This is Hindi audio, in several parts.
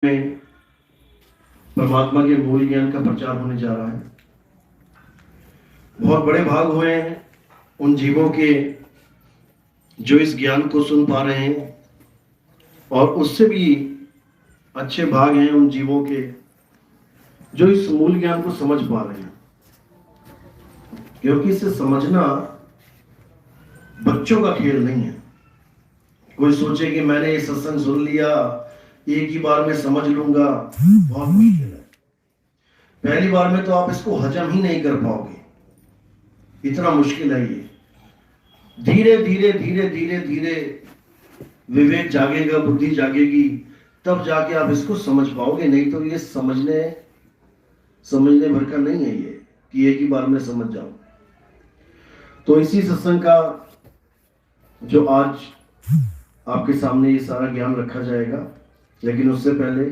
में परमात्मा के मूल ज्ञान का प्रचार होने जा रहा है। बहुत बड़े भाग हुए हैं उन जीवों के जो इस ज्ञान को सुन पा रहे हैं, और उससे भी अच्छे भाग हैं उन जीवों के जो इस मूल ज्ञान को समझ पा रहे हैं, क्योंकि इसे समझना बच्चों का खेल नहीं है। कोई सोचे कि मैंने ये सत्संग सुन लिया, एक ही बार में समझ लूंगा, बहुत मुश्किल है। पहली बार में तो आप इसको हजम ही नहीं कर पाओगे, इतना मुश्किल है ये। धीरे धीरे धीरे धीरे धीरे विवेक जागेगा, बुद्धि जागेगी, तब जाके आप इसको समझ पाओगे। नहीं तो ये समझने भर का नहीं है ये कि एक ही बार में समझ जाओ। तो इसी सत्संग का जो आज आपके सामने ये सारा ज्ञान रखा जाएगा, लेकिन उससे पहले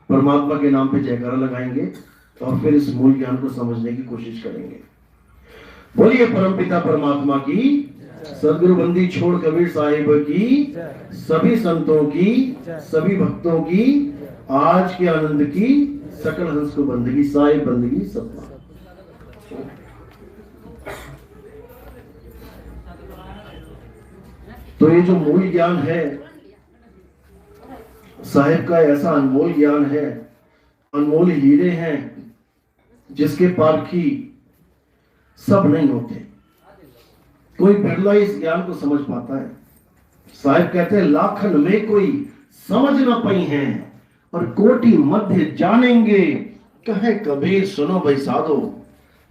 परमात्मा के नाम पे जयकारा लगाएंगे और फिर इस मूल ज्ञान को समझने की कोशिश करेंगे। बोलिए परमपिता परमात्मा की, सदगुरु बंदी छोड़ कबीर साहिब की, सभी संतों की, सभी भक्तों की, आज के आनंद की, सकल हंस को बंदगी, साहिब बंदगी सत्ता। तो ये जो मूल ज्ञान है साहिब का, ऐसा अनमोल ज्ञान है, अनमोल हीरे हैं जिसके पारखी सब नहीं होते। कोई बिरला इस ज्ञान को समझ पाता है। साहिब कहते हैं लाखन में कोई समझ न पाई हैं, और कोटि मध्य जानेंगे, कहे कबीर सुनो भाई साधो,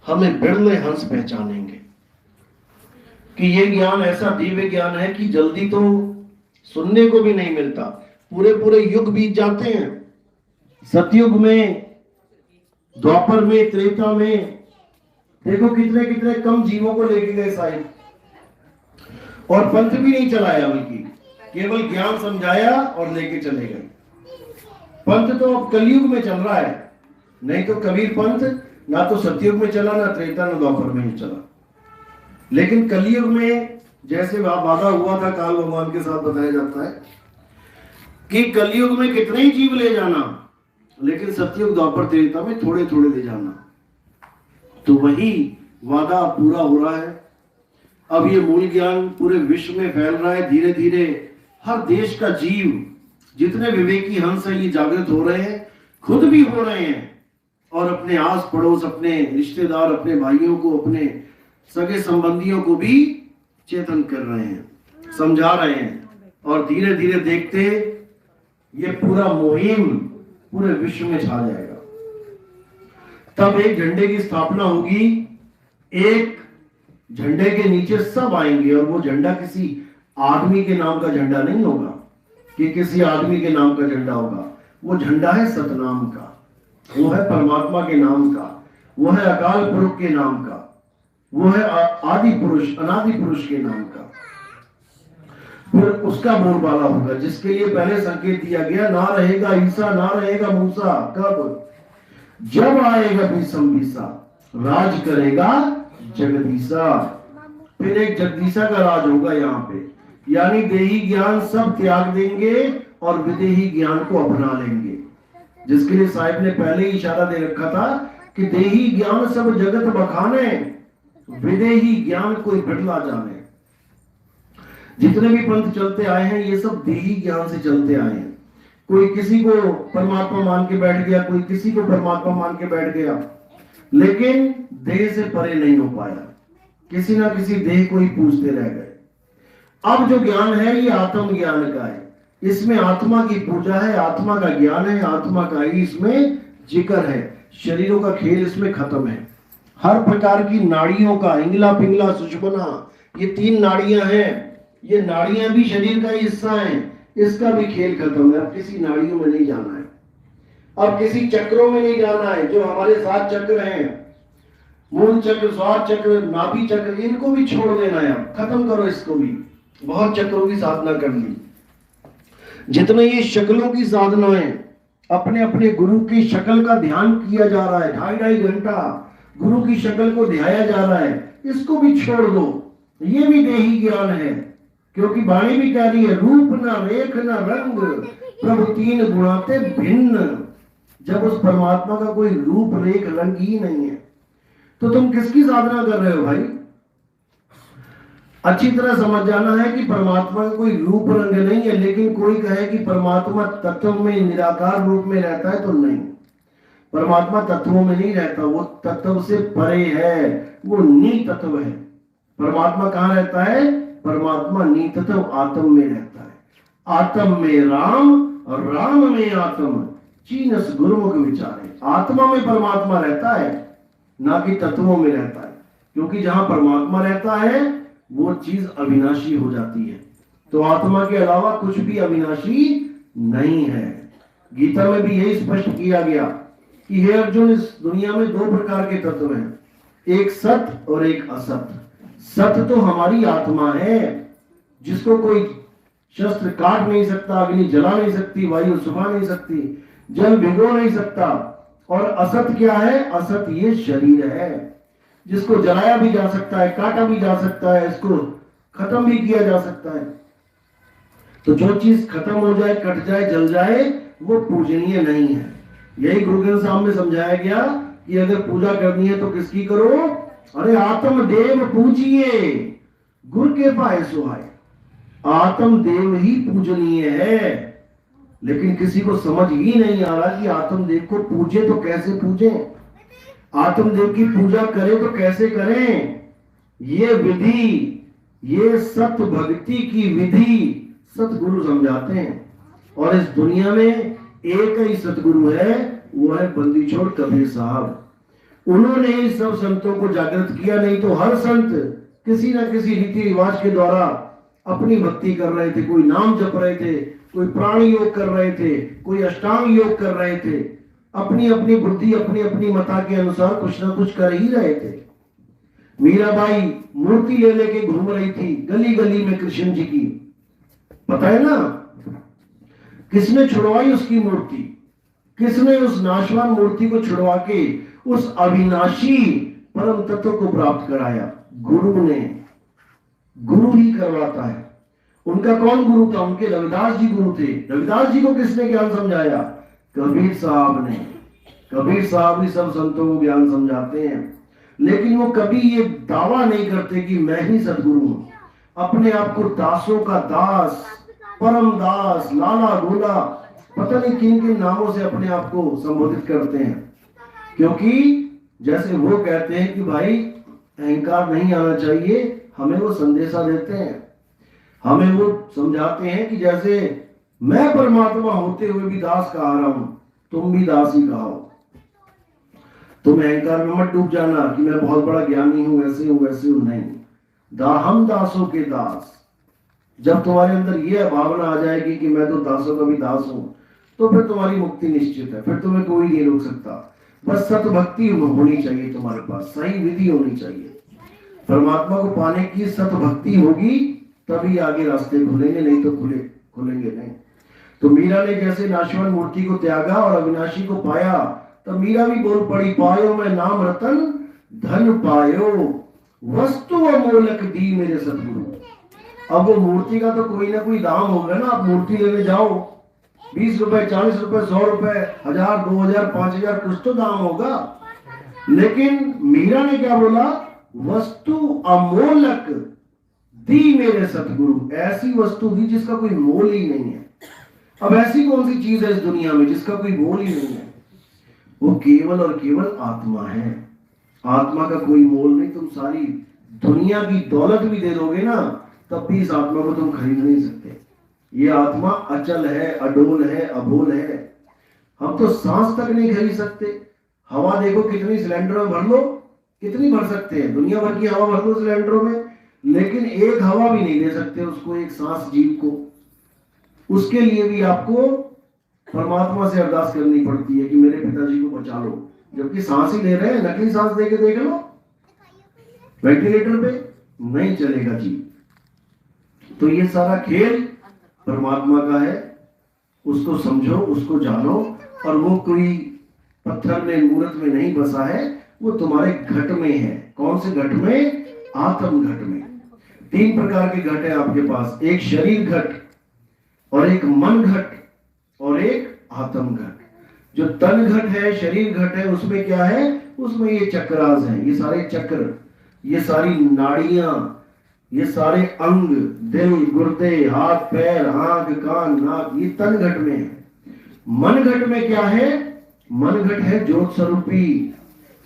हमें बिरले हंस पहचानेंगे। कि ये ज्ञान ऐसा दिव्य ज्ञान है कि जल्दी तो सुनने को भी नहीं मिलता। पूरे पूरे युग बीत जाते हैं, सतयुग में, द्वापर में, त्रेता में, देखो कितने कितने कम जीवों को लेके गए साहिब, और पंथ भी नहीं चलाया, बल्कि केवल ज्ञान समझाया और लेके चले गए। पंथ तो अब कलयुग में चल रहा है, नहीं तो कबीर पंथ ना तो सतयुग में चला, ना त्रेता, ना द्वापर में ही चला। लेकिन कलयुग में जैसे वादा हुआ था काल भगवान के साथ, बताया जाता है कि कलयुग में कितने ही जीव ले जाना, लेकिन सतयुग द्वापर त्रेता में थोड़े थोड़े ले जाना। तो वही वादा पूरा हो रहा है। अब ये मूल ज्ञान पूरे विश्व में फैल रहा है। धीरे धीरे हर देश का जीव, जितने विवेकी हंस हैं, ये जागृत हो रहे हैं, खुद भी हो रहे हैं, और अपने आस पड़ोस, अपने रिश्तेदार, अपने भाइयों को, अपने सगे संबंधियों को भी चेतन कर रहे हैं, समझा रहे हैं। और धीरे धीरे देखते ये पूरा मुहिम पूरे विश्व में छा जाएगा। तब एक झंडे की स्थापना होगी, एक झंडे के नीचे सब आएंगे, और वो झंडा किसी आदमी के नाम का झंडा नहीं होगा कि किसी आदमी के नाम का झंडा होगा। वो झंडा है सतनाम का, वो है परमात्मा के नाम का, वो है अकाल पुरुष के नाम का, वो है आदि पुरुष, अनादि पुरुष के नाम का। फिर उसका बोलबाला होगा, जिसके लिए पहले संकेत दिया गया, ना रहेगा ईसा, ना रहेगा मूसा। कब? जब आएगा भीषम बीसा, राज करेगा जगदीसा। फिर एक जगदीसा का राज होगा यहाँ पे, यानी देही ज्ञान सब त्याग देंगे और विदेही ज्ञान को अपना लेंगे। जिसके लिए साहिब ने पहले ही इशारा दे रखा था कि देही ज्ञान सब जगत बखाने, विदेही ज्ञान कोई बिरला जाने। जितने भी पंथ चलते आए हैं, ये सब देही ज्ञान से चलते आए हैं। कोई किसी को परमात्मा मान के बैठ गया, कोई किसी को परमात्मा मान के बैठ गया, लेकिन देह से परे नहीं हो पाया। किसी ना किसी देह को ही पूछते रह गए। अब जो ज्ञान है ये आत्म ज्ञान का है, इसमें आत्मा की पूजा है, आत्मा का ज्ञान है, आत्मा का ही इसमें जिक्र है। शरीरों का खेल इसमें खत्म है। हर प्रकार की नाड़ियों का, इंगला पिंगला सुषुम्ना, ये 3 नाड़ियां हैं, ये नाड़ियां भी शरीर का हिस्सा हैं, इसका भी खेल खत्म है। अब किसी नाड़ियों में नहीं जाना है, अब किसी चक्रों में नहीं जाना है। जो हमारे 7 चक्र हैं, मूल चक्र, स्वाद चक्र, नाभि चक्र, इनको भी छोड़ देना है। अब खत्म करो इसको भी। बहुत चक्रों की साधना कर ली, जितने ये शक्लों की साधना है, अपने अपने गुरु की शक्ल का ध्यान किया जा रहा है, 2.5 घंटा गुरु की शक्ल को ध्याया जा रहा है, इसको भी छोड़ दो। ये भी देही ज्ञान है क्योंकि वाणी भी कह रही है, रूप न रेख न रंग प्रभु तीन गुणाते भिन्न। जब उस परमात्मा का कोई रूप रेख रंग ही नहीं है तो तुम किसकी साधना कर रहे हो भाई? अच्छी तरह समझ जाना है कि परमात्मा का कोई रूप रंग नहीं है। लेकिन कोई कहे कि परमात्मा तत्व में निराकार रूप में रहता है, तो नहीं, परमात्मा तत्वों में नहीं रहता, वो तत्व से परे है, वो नी तत्व है। परमात्मा कहाँ रहता है? परमात्मा नी तत्व आत्म में रहता है। आत्म में राम और राम में आत्म, चीनस गुरुमुख विचारे। आत्मा में परमात्मा रहता है, ना कि तत्वों में रहता है। क्योंकि जहां परमात्मा रहता है वो चीज अविनाशी हो जाती है। तो आत्मा के अलावा कुछ भी अविनाशी नहीं है। गीता में भी यही स्पष्ट किया गया कि हे अर्जुन, इस दुनिया में दो प्रकार के तत्व हैं, एक सत और एक असत। सत तो हमारी आत्मा है, जिसको कोई शस्त्र काट नहीं सकता, अग्नि जला नहीं सकती, वायु सुखा नहीं सकती, जल भिगो नहीं सकता। और असत क्या है? असत ये शरीर है, जिसको जलाया भी जा सकता है, काटा भी जा सकता है, इसको खत्म भी किया जा सकता है। तो जो चीज खत्म हो जाए, कट जाए, जल जाए, वो पूजनीय नहीं है। यही गुरु ग्रंथ साहब में समझाया गया कि अगर पूजा करनी है तो किसकी करो? अरे आत्म देव पूजिए, गुरु के पाए सुहाए। आत्म देव ही पूजनीय है। लेकिन किसी को समझ ही नहीं आ रहा कि आत्मदेव को पूजे तो कैसे पूजे, आत्मदेव की पूजा करें तो कैसे करें। ये विधि, ये सत भक्ति की विधि सतगुरु समझाते हैं। और इस दुनिया में एक ही सतगुरु है, वो है बंदी छोड़ कबीर साहब। उन्होंने ही सब संतों को जागृत किया। नहीं तो हर संत किसी न किसी रीति रिवाज के द्वारा अपनी भक्ति कर रहे थे। कोई नाम जप रहे थे, कोई प्राण योग कर रहे थे, कोई अष्टांग योग कर रहे थे। अपनी अपनी बुद्धि, अपनी अपनी मता के अनुसार कुछ ना कुछ कर ही रहे थे। मीराबाई मूर्ति ले लेके घूम रही थी गली गली में कृष्ण जी की, पता है ना? किसने छुड़वाई उसकी मूर्ति? किसने उस नाशवान मूर्ति को छुड़वा के उस अविनाशी परम तत्व को प्राप्त कराया? गुरु ने। गुरु ही करवाता है। उनका कौन गुरु था? उनके रविदास जी गुरु थे। रविदास जी को किसने ज्ञान समझाया? कबीर साहब ने। कबीर साहब ही सब संतों को ज्ञान समझाते हैं। लेकिन वो कभी ये दावा नहीं करते कि मैं ही सदगुरु हूं। अपने आप को दासों का दास, परम दास, लाला गोला, पता नहीं किन किन नामों से अपने आप को संबोधित करते हैं। क्योंकि जैसे वो कहते हैं कि भाई अहंकार नहीं आना चाहिए, हमें वो संदेशा देते हैं, हमें वो समझाते हैं कि जैसे मैं परमात्मा होते हुए भी दास कहा रहा हूं, तुम भी दास ही कहो। तुम अहंकार में मत डूब जाना कि मैं बहुत बड़ा ज्ञानी हूं, ऐसे हूं वैसे हूं। नहीं, हम दासों के दास। जब तुम्हारे अंदर यह भावना आ जाएगी कि मैं तो दासों का भी दास हूं, तो फिर तुम्हारी मुक्ति निश्चित है। फिर तुम्हें कोई नहीं रोक सकता। बस सत भक्ति होनी चाहिए तुम्हारे पास, सही विधि होनी चाहिए। परमात्मा को पाने की सत भक्ति होगी तभी आगे रास्ते खुलेंगे, नहीं तो खुलेंगे नहीं। तो मीरा ने जैसे नाशवान मूर्ति को त्यागा और अविनाशी को पाया, तब मीरा भी बोल पड़ी, पायो मैं नाम रतन धन पायो, वस्तु अमोलक दी मेरे सतगुरु। अब वो मूर्ति का तो कोई ना कोई दाम होगा ना। आप मूर्ति लेने जाओ, 20 रुपए, 40 रुपए, 100 रुपए, 1000, 2000, 5000, कुछ तो दाम होगा। लेकिन मीरा ने क्या बोला? वस्तु अमोलक दी मेरे सतगुरु। ऐसी वस्तु दी जिसका कोई मोल ही नहीं है। अब ऐसी कौन सी चीज है इस दुनिया में जिसका कोई मोल ही नहीं है? वो केवल और केवल आत्मा है। आत्मा का कोई मोल नहीं। तुम सारी दुनिया की दौलत भी दे दोगे ना, तब भी इस आत्मा को तुम खरीद नहीं सकते। ये आत्मा अचल है, अडोल है, अबोल है। हम तो सांस तक नहीं खरीद सकते। हवा देखो कितनी सिलेंडर में भर लो, कितनी भर सकते हैं? दुनिया भर की हवा भर लो सिलेंडरों में, लेकिन एक हवा भी नहीं दे सकते उसको, एक सांस जीव को। उसके लिए भी आपको परमात्मा से अरदास करनी पड़ती है कि मेरे पिताजी को बचा लो। जबकि सांस ही ले रहे हैं, नकली सांस देके देख लो, वेंटिलेटर पे नहीं चलेगा जी। तो ये सारा खेल परमात्मा का है। उसको समझो, उसको जानो। और वो कोई पत्थर में, मूर्त में नहीं बसा है, वो तुम्हारे घट में है। कौन से घट में? आत्म घट में। तीन प्रकार के घट है आपके पास, एक शरीर घट और एक मन घट और एक आत्म घट। जो तन घट है, शरीर घट है, उसमें क्या है, उसमें ये चक्रास हैं, ये सारे चक्र, ये सारी नाड़ियां, ये सारे अंग, दिल, गुर्दे, हाथ पैर, आंख कान नाक, ये तन घट में है। मन घट में क्या है, मन घट है ज्योत स्वरूपी,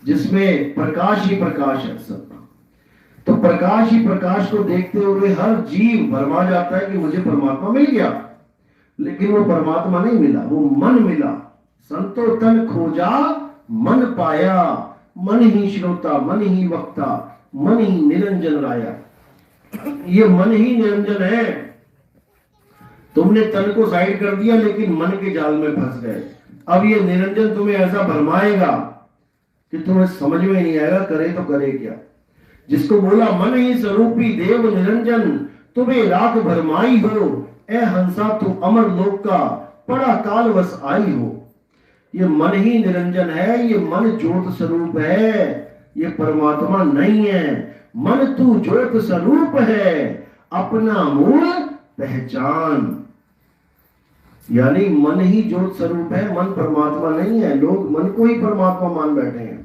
जिसमें प्रकाश ही प्रकाश है सब। तो प्रकाश ही प्रकाश को देखते हुए हर जीव भरमा जाता है कि मुझे परमात्मा मिल गया, लेकिन वो परमात्मा नहीं मिला, वो मन मिला। संतो तन खोजा मन पाया, मन ही श्रोता मन ही वक्ता मन ही निरंजन राया। ये मन ही निरंजन है। तुमने तन को साइड कर दिया लेकिन मन के जाल में फंस गए। अब ये निरंजन तुम्हें ऐसा भरमाएगा कि तुम्हें समझ में नहीं आएगा करे तो करे क्या। जिसको बोला मन ही स्वरूपी देव निरंजन, तुम्हें रात भरमाई हो, ए हंसा तू अमर लोक का बड़ा काल वस आई हो। ये मन ही निरंजन है, ये मन ज्योत स्वरूप है, ये परमात्मा नहीं है। मन तू ज्योत स्वरूप है, अपना मूल पहचान। यानी मन ही ज्योत स्वरूप है, मन परमात्मा नहीं है। लोग मन को ही परमात्मा मान बैठे हैं,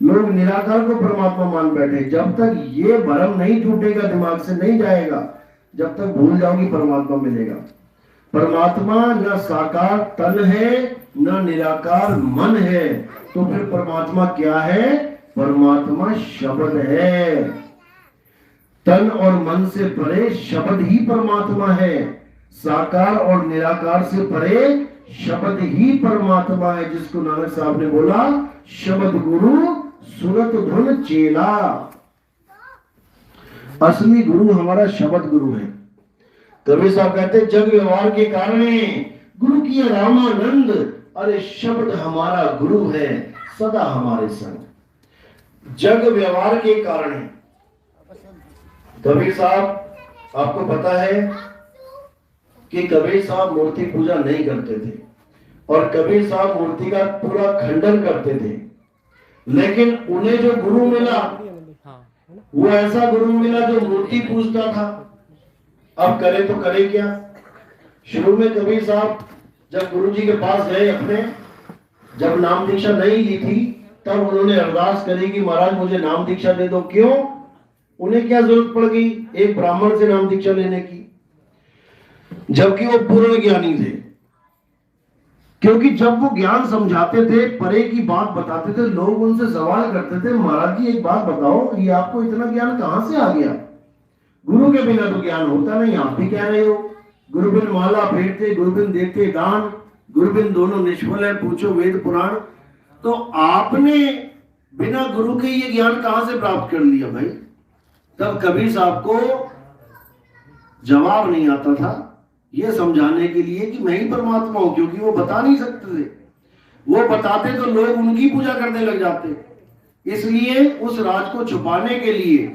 लोग निराकार को परमात्मा मान बैठे। जब तक ये भ्रम नहीं टूटेगा, दिमाग से नहीं जाएगा, जब तक भूल जाओगी परमात्मा मिलेगा। परमात्मा न साकार तन है, न निराकार मन है। तो फिर परमात्मा क्या है? परमात्मा शब्द है। तन और मन से परे शब्द ही परमात्मा है। साकार और निराकार से परे शब्द ही परमात्मा है, जिसको नानक साहब ने बोला शब्द गुरु सुरत धुन चेला। असली गुरु हमारा शब्द गुरु है। कबीर साहब कहते जग व्यवहार के कारण गुरु की रामानंद, अरे शब्द हमारा गुरु है सदा हमारे संग। जग व्यवहार के कारण कबीर साहब, आपको पता है कि कबीर साहब मूर्ति पूजा नहीं करते थे और कबीर साहब मूर्ति का पूरा खंडन करते थे, लेकिन उन्हें जो गुरु मिला वो ऐसा गुरु मिला जो मूर्ति पूजता था। अब करे तो करे क्या। शुरू में कबीर साहब जब गुरु जी के पास गए अपने, जब नाम दीक्षा नहीं ली थी, तब उन्होंने अरदास करी कि महाराज मुझे नाम दीक्षा दे दो। क्यों? उन्हें क्या जरूरत पड़ गई एक ब्राह्मण से नाम दीक्षा लेने की, जबकि वो पूर्ण ज्ञानी थे। क्योंकि जब वो ज्ञान समझाते थे, परे की बात बताते थे, लोग उनसे सवाल करते थे, महाराज जी एक बात बताओ, ये आपको इतना ज्ञान कहां से आ गया? गुरु के बिना तो ज्ञान होता नहीं, आप भी कह रहे हो। गुरु बिन माला फेरते, गुरु बिन देते दान, गुरु बिन दोनों निष्फल है, पूछो वेद पुराण। तो आपने बिना गुरु के ये ज्ञान कहां से प्राप्त कर लिया भाई? तब कबीर साहब को जवाब नहीं आता था ये समझाने के लिए कि मैं ही परमात्मा हूं, क्योंकि वो बता नहीं सकते थे। वो बताते तो लोग उनकी पूजा करने लग जाते। इसलिए उस राज को छुपाने के लिए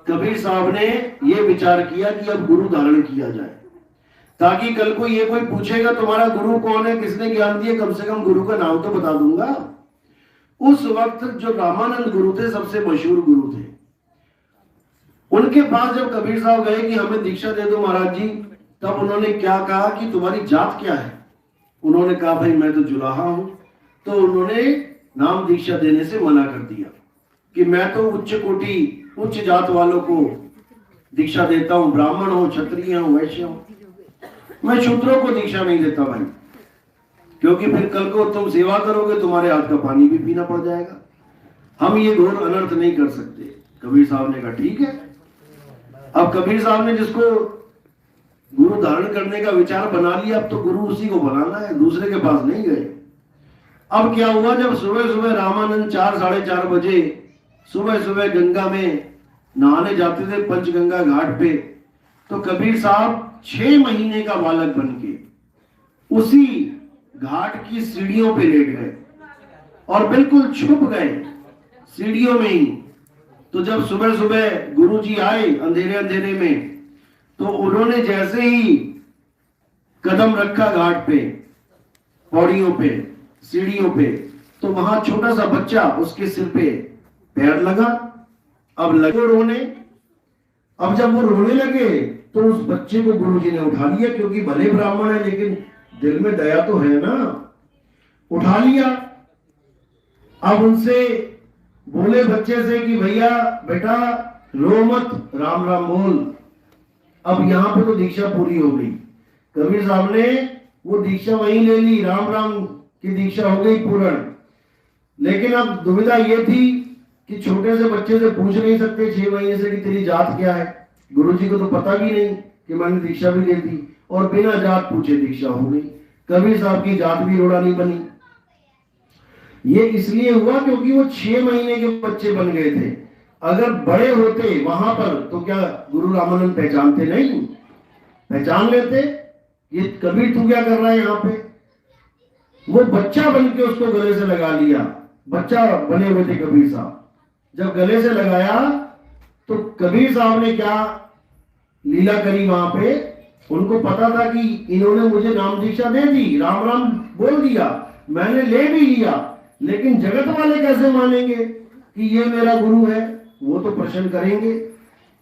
कबीर साहब ने यह विचार किया कि अब गुरु धारण किया जाए, ताकि कल को ये कोई पूछेगा तुम्हारा गुरु कौन है, किसने ज्ञान दिया, कम से कम गुरु का नाम तो बता दूंगा। उस वक्त जो रामानंद गुरु थे, सबसे मशहूर गुरु थे, उनके पास जब कबीर साहब गए कि हमें दीक्षा दे दो महाराज जी, तब उन्होंने क्या कहा कि तुम्हारी जात क्या है? उन्होंने कहा भाई मैं तो जुलाहा हूं। तो उन्होंने नाम दीक्षा देने से मना कर दिया कि मैं तो उच्च कोटि उच्च जात वालों को दीक्षा देता हूं, ब्राह्मण हो, क्षत्रिय हूं, वैश्य हूं, मैं शूद्रों को दीक्षा नहीं देता भाई, क्योंकि फिर कल को तुम सेवा करोगे तुम्हारे हाथ का पानी भी पीना पड़ जाएगा, हम ये घोर अनर्थ नहीं कर सकते। कबीर साहब ने कहा ठीक है। अब कबीर साहब ने जिसको गुरु धारण करने का विचार बना लिया, अब तो गुरु उसी को बनाना है, दूसरे के पास नहीं गए। अब क्या हुआ, जब सुबह सुबह रामानंद 4 साढ़े 4 बजे सुबह सुबह गंगा में नहाने जाते थे पंचगंगा घाट पे, तो कबीर साहब 6 महीने का बालक बन के उसी घाट की सीढ़ियों पे लेट गए और बिल्कुल छुप गए सीढ़ियों में ही। तो जब सुबह सुबह गुरुजी आए अंधेरे अंधेरे में, तो उन्होंने जैसे ही कदम रखा घाट पे, पौड़ियों पे, सीढ़ियों पे, तो वहां छोटा सा बच्चा उसके सिर पे पैर लगा। अब लगे रोने, अब जब वो रोने लगे तो उस बच्चे को गुरुजी ने उठा लिया, क्योंकि भले ब्राह्मण है लेकिन दिल में दया तो है ना, उठा लिया। अब उनसे बोले बच्चे से कि भैया बेटा रो मत, राम राम बोल। अब यहां पे तो दीक्षा पूरी हो गई, कबीर साहब ने वो दीक्षा वहीं ले ली, राम राम की दीक्षा हो गई पूर्ण। लेकिन अब दुविधा ये थी कि छोटे से बच्चे से पूछ नहीं सकते 6 महीने से कि तेरी जात क्या है, गुरुजी को तो पता भी नहीं कि मैंने दीक्षा भी ले दी, और बिना जात पूछे दीक्षा हो गई। कबीर साहब की जात भी रोड़ा नहीं बनी। ये इसलिए हुआ क्योंकि वो 6 महीने के बच्चे बन गए थे। अगर बड़े होते वहां पर तो क्या गुरु रामानंद पहचानते नहीं? पहचान लेते। ये कबीर तू क्या कर रहा है यहाँ पे? वो बच्चा बन के उसको गले से लगा लिया, बच्चा बने हुए थे कबीर साहब। जब गले से लगाया तो कबीर साहब ने क्या लीला करी वहां पे, उनको पता था कि इन्होंने मुझे नाम दीक्षा दे दी, राम राम बोल दिया, मैंने ले भी लिया, लेकिन जगत वाले कैसे मानेंगे कि ये मेरा गुरु है? वो तो प्रश्न करेंगे।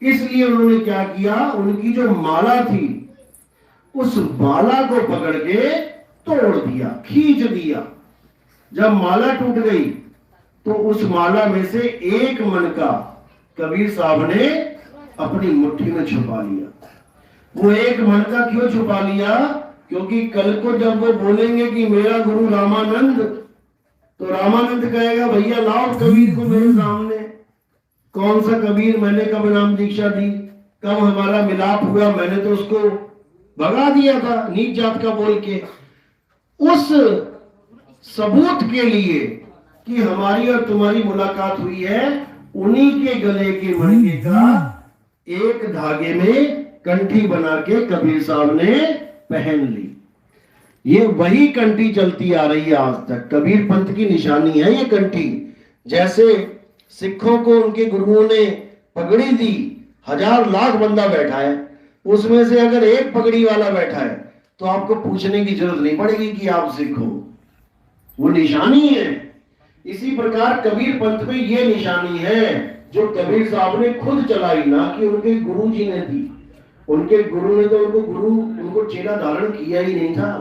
इसलिए उन्होंने क्या किया, उनकी जो माला थी उस माला को पकड़ के तोड़ दिया, खींच दिया। जब माला टूट गई तो उस माला में से एक मनका कबीर साहब ने अपनी मुट्ठी में छुपा लिया। वो एक मनका क्यों छुपा लिया? क्योंकि कल को जब वो बोलेंगे कि मेरा गुरु रामानंद, तो रामानंद कहेगा भैया लाओ कबीर को मेरे सामने। कौन सा कबीर? मैंने कब नाम दीक्षा दी, कब हमारा मिलाप हुआ? मैंने तो उसको भगा दिया था नीच जात का बोल के। उस सबूत के लिए कि हमारी और तुम्हारी मुलाकात हुई है, उन्हीं के गले के मणके का एक धागे में कंठी बना के कबीर साहब ने पहन ली। ये वही कंठी चलती आ रही है आज तक, कबीर पंथ की निशानी है ये कंठी। जैसे सिखों को उनके गुरुओं ने पगड़ी दी, 1000 लाख बंदा बैठा है, उसमें से अगर एक पगड़ी वाला बैठा है तो आपको पूछने की जरूरत नहीं पड़ेगी कि आप सिख हो, वो निशानी है। इसी प्रकार कबीर पंथ में ये निशानी है जो कबीर साहब ने खुद चलाई, ना कि उनके गुरु जी ने दी। उनके गुरु ने तो उनको चेला धारण किया ही नहीं था।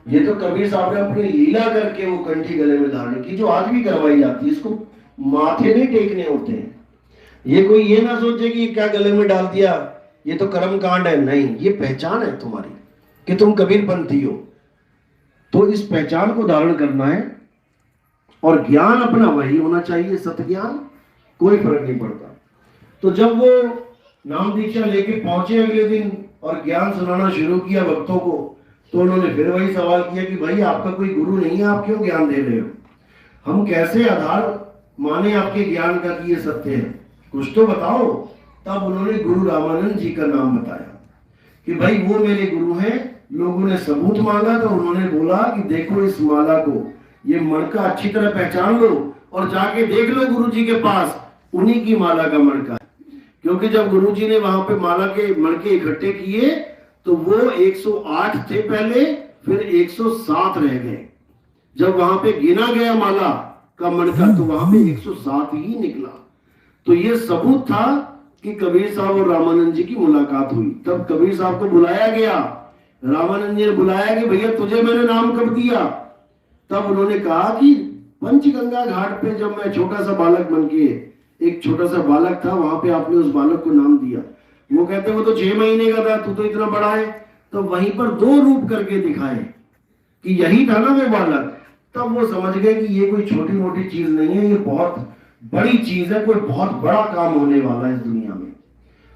ये तो कबीर साहब ने अपनी लीला करके वो कंठी गले में धारण की, जो आज भी करवाई जाती है। इसको माथे नहीं टेकने होते हैं। ये कोई ये ना सोचे कि क्या गले में डाल दिया, ये तो कर्म कांड है। नहीं, ये पहचान है तुम्हारी कि तुम कबीर पंथी हो। तो इस पहचान को धारण करना है, और ज्ञान अपना वही होना चाहिए, सत्य ज्ञान, कोई फर्क नहीं पड़ता। तो जब वो नाम दीक्षा लेके पहुंचे अगले दिन और ज्ञान सुनाना शुरू किया भक्तों को, तो उन्होंने फिर वही सवाल किया कि भाई आपका कोई गुरु नहीं है, आप क्यों ज्ञान दे रहे हो? हम कैसे आधार माने आपके ज्ञान का कि ये सत्य है, कुछ तो बताओ। तब उन्होंने गुरु रामानंद जी का नाम बताया कि भाई वो मेरे गुरु हैं। लोगों ने सबूत मांगा तो उन्होंने बोला कि देखो इस माला को, ये मणका अच्छी तरह पहचान लो और जाके देख लो गुरु जी के पास, उन्हीं की माला का मणका है। क्योंकि जब गुरु जी ने वहां पे माला के मणके इकट्ठे किए तो वो 108 थे पहले, फिर 107 रह गए। जब वहां पे गिना गया माला का मणका तो वहां पे 107 ही निकला। तो ये सबूत था कि कबीर साहब और रामानंद जी की मुलाकात हुई। तब कबीर साहब को बुलाया गया, रामानंद जी ने बुलाया कि भैया तुझे मैंने नाम कब दिया? तब उन्होंने कहा कि पंचगंगा घाट पे जब मैं छोटा सा बालक बन के, एक छोटा सा बालक था, वहां पे आपने उस बालक को नाम दिया। वो कहते वो तो 6 महीने का था, तू तो इतना बड़ा है। तो वहीं पर 2 रूप करके दिखाए कि यही था ना वो बालक। तब वो समझ गए कि ये कोई छोटी मोटी चीज नहीं है, ये बहुत बड़ी चीज है, कोई बहुत बड़ा काम होने वाला है इस दुनिया में।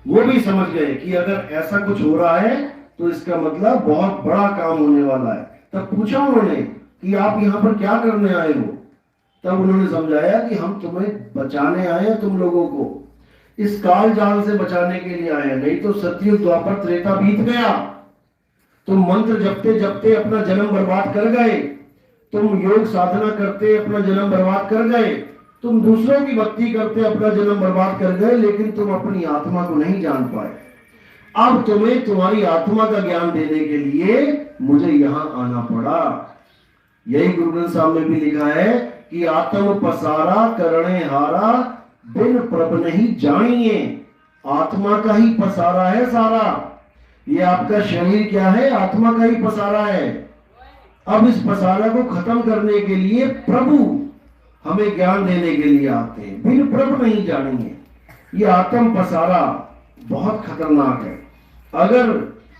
वो भी समझ गए कि अगर ऐसा कुछ हो रहा है तो इसका मतलब बहुत बड़ा काम होने वाला है। तब पूछा उन्होंने कि आप यहाँ पर क्या करने आए हो? तब उन्होंने समझाया कि हम तुम्हें बचाने आए हैं, तुम लोगों को इस काल जाल से बचाने के लिए आए हैं। नहीं तो सतयुग द्वापर त्रेता बीत गया, तुम मंत्र जपते जपते अपना जन्म बर्बाद कर गए, तुम योग साधना करते अपना जन्म बर्बाद कर गए, तुम दूसरों की भक्ति करते अपना जन्म बर्बाद कर गए, लेकिन तुम अपनी आत्मा को नहीं जान पाए। अब तुम्हें तुम्हारी आत्मा का ज्ञान देने के लिए मुझे यहां आना पड़ा। यही गुरु ग्रंथ साहब में भी लिखा है कि आत्म पसारा करणे हारा बिन प्रभ नहीं जानिए, आत्मा का ही पसारा है सारा। ये आपका शरीर क्या है? आत्मा का ही पसारा है। अब इस पसारा को खत्म करने के लिए प्रभु हमें ज्ञान देने के लिए आते हैं। बिन प्रभु नहीं जानेंगे। ये आत्म पसारा बहुत खतरनाक है। अगर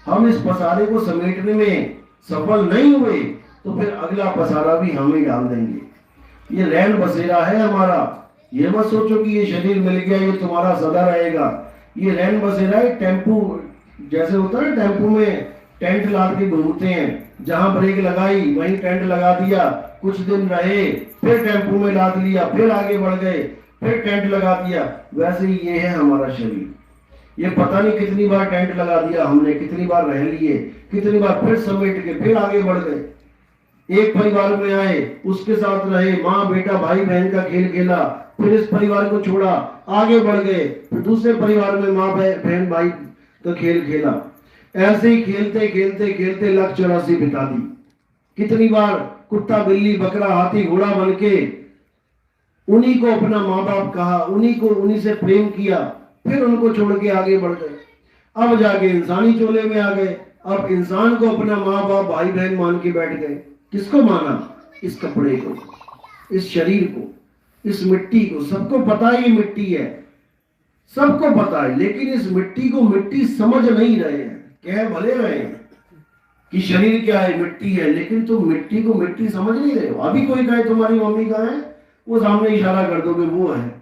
हम इस पसारे को समेटने में सफल नहीं हुए तो फिर अगला पसारा भी हम ही डाल देंगे। ये रैन बसेरा है हमारा। ये मत सोचो कि ये शरीर मिल गया ये तुम्हारा सदा रहेगा। ये रैन बसेरा है। टेम्पू जैसे होता है, टेम्पू में टेंट लाद के घूमते हैं, जहां ब्रेक लगाई वहीं टेंट लगा दिया, कुछ दिन रहे, फिर टेम्पू में लाद लिया, फिर आगे बढ़ गए, फिर टेंट लगा दिया। वैसे ही ये है हमारा शरीर। ये पता नहीं कितनी बार टेंट लगा दिया हमने, कितनी बार रह लिए, कितनी बार फिर समेट के फिर आगे बढ़ गए। एक परिवार में आए, उसके साथ रहे, माँ बेटा भाई बहन का खेल खेला, फिर इस परिवार को छोड़ा, आगे बढ़ गए, फिर दूसरे परिवार में माँ बहन भाई का खेल खेला। ऐसे ही खेलते खेलते खेलते 184 बिता दी। कितनी बार कुत्ता बिल्ली बकरा हाथी घोड़ा बन के उन्हीं को अपना माँ बाप कहा, उन्हीं से प्रेम किया, फिर उनको छोड़ के आगे बढ़ गए। अब जाके इंसानी चोले में आ गए। अब इंसान को अपना माँ बाप भाई बहन मान के बैठ गए। किसको माना? इस कपड़े को, इस शरीर को, इस मिट्टी को। सबको पता है ये मिट्टी है, सबको पता है, लेकिन इस मिट्टी को मिट्टी समझ नहीं रहे हैं। कह भले रहे हैं कि शरीर क्या है, मिट्टी है, लेकिन तुम मिट्टी को मिट्टी समझ नहीं रहे हो। अभी कोई कहे तुम्हारी मम्मी कहाँ है, वो सामने इशारा कर दोगे वो है।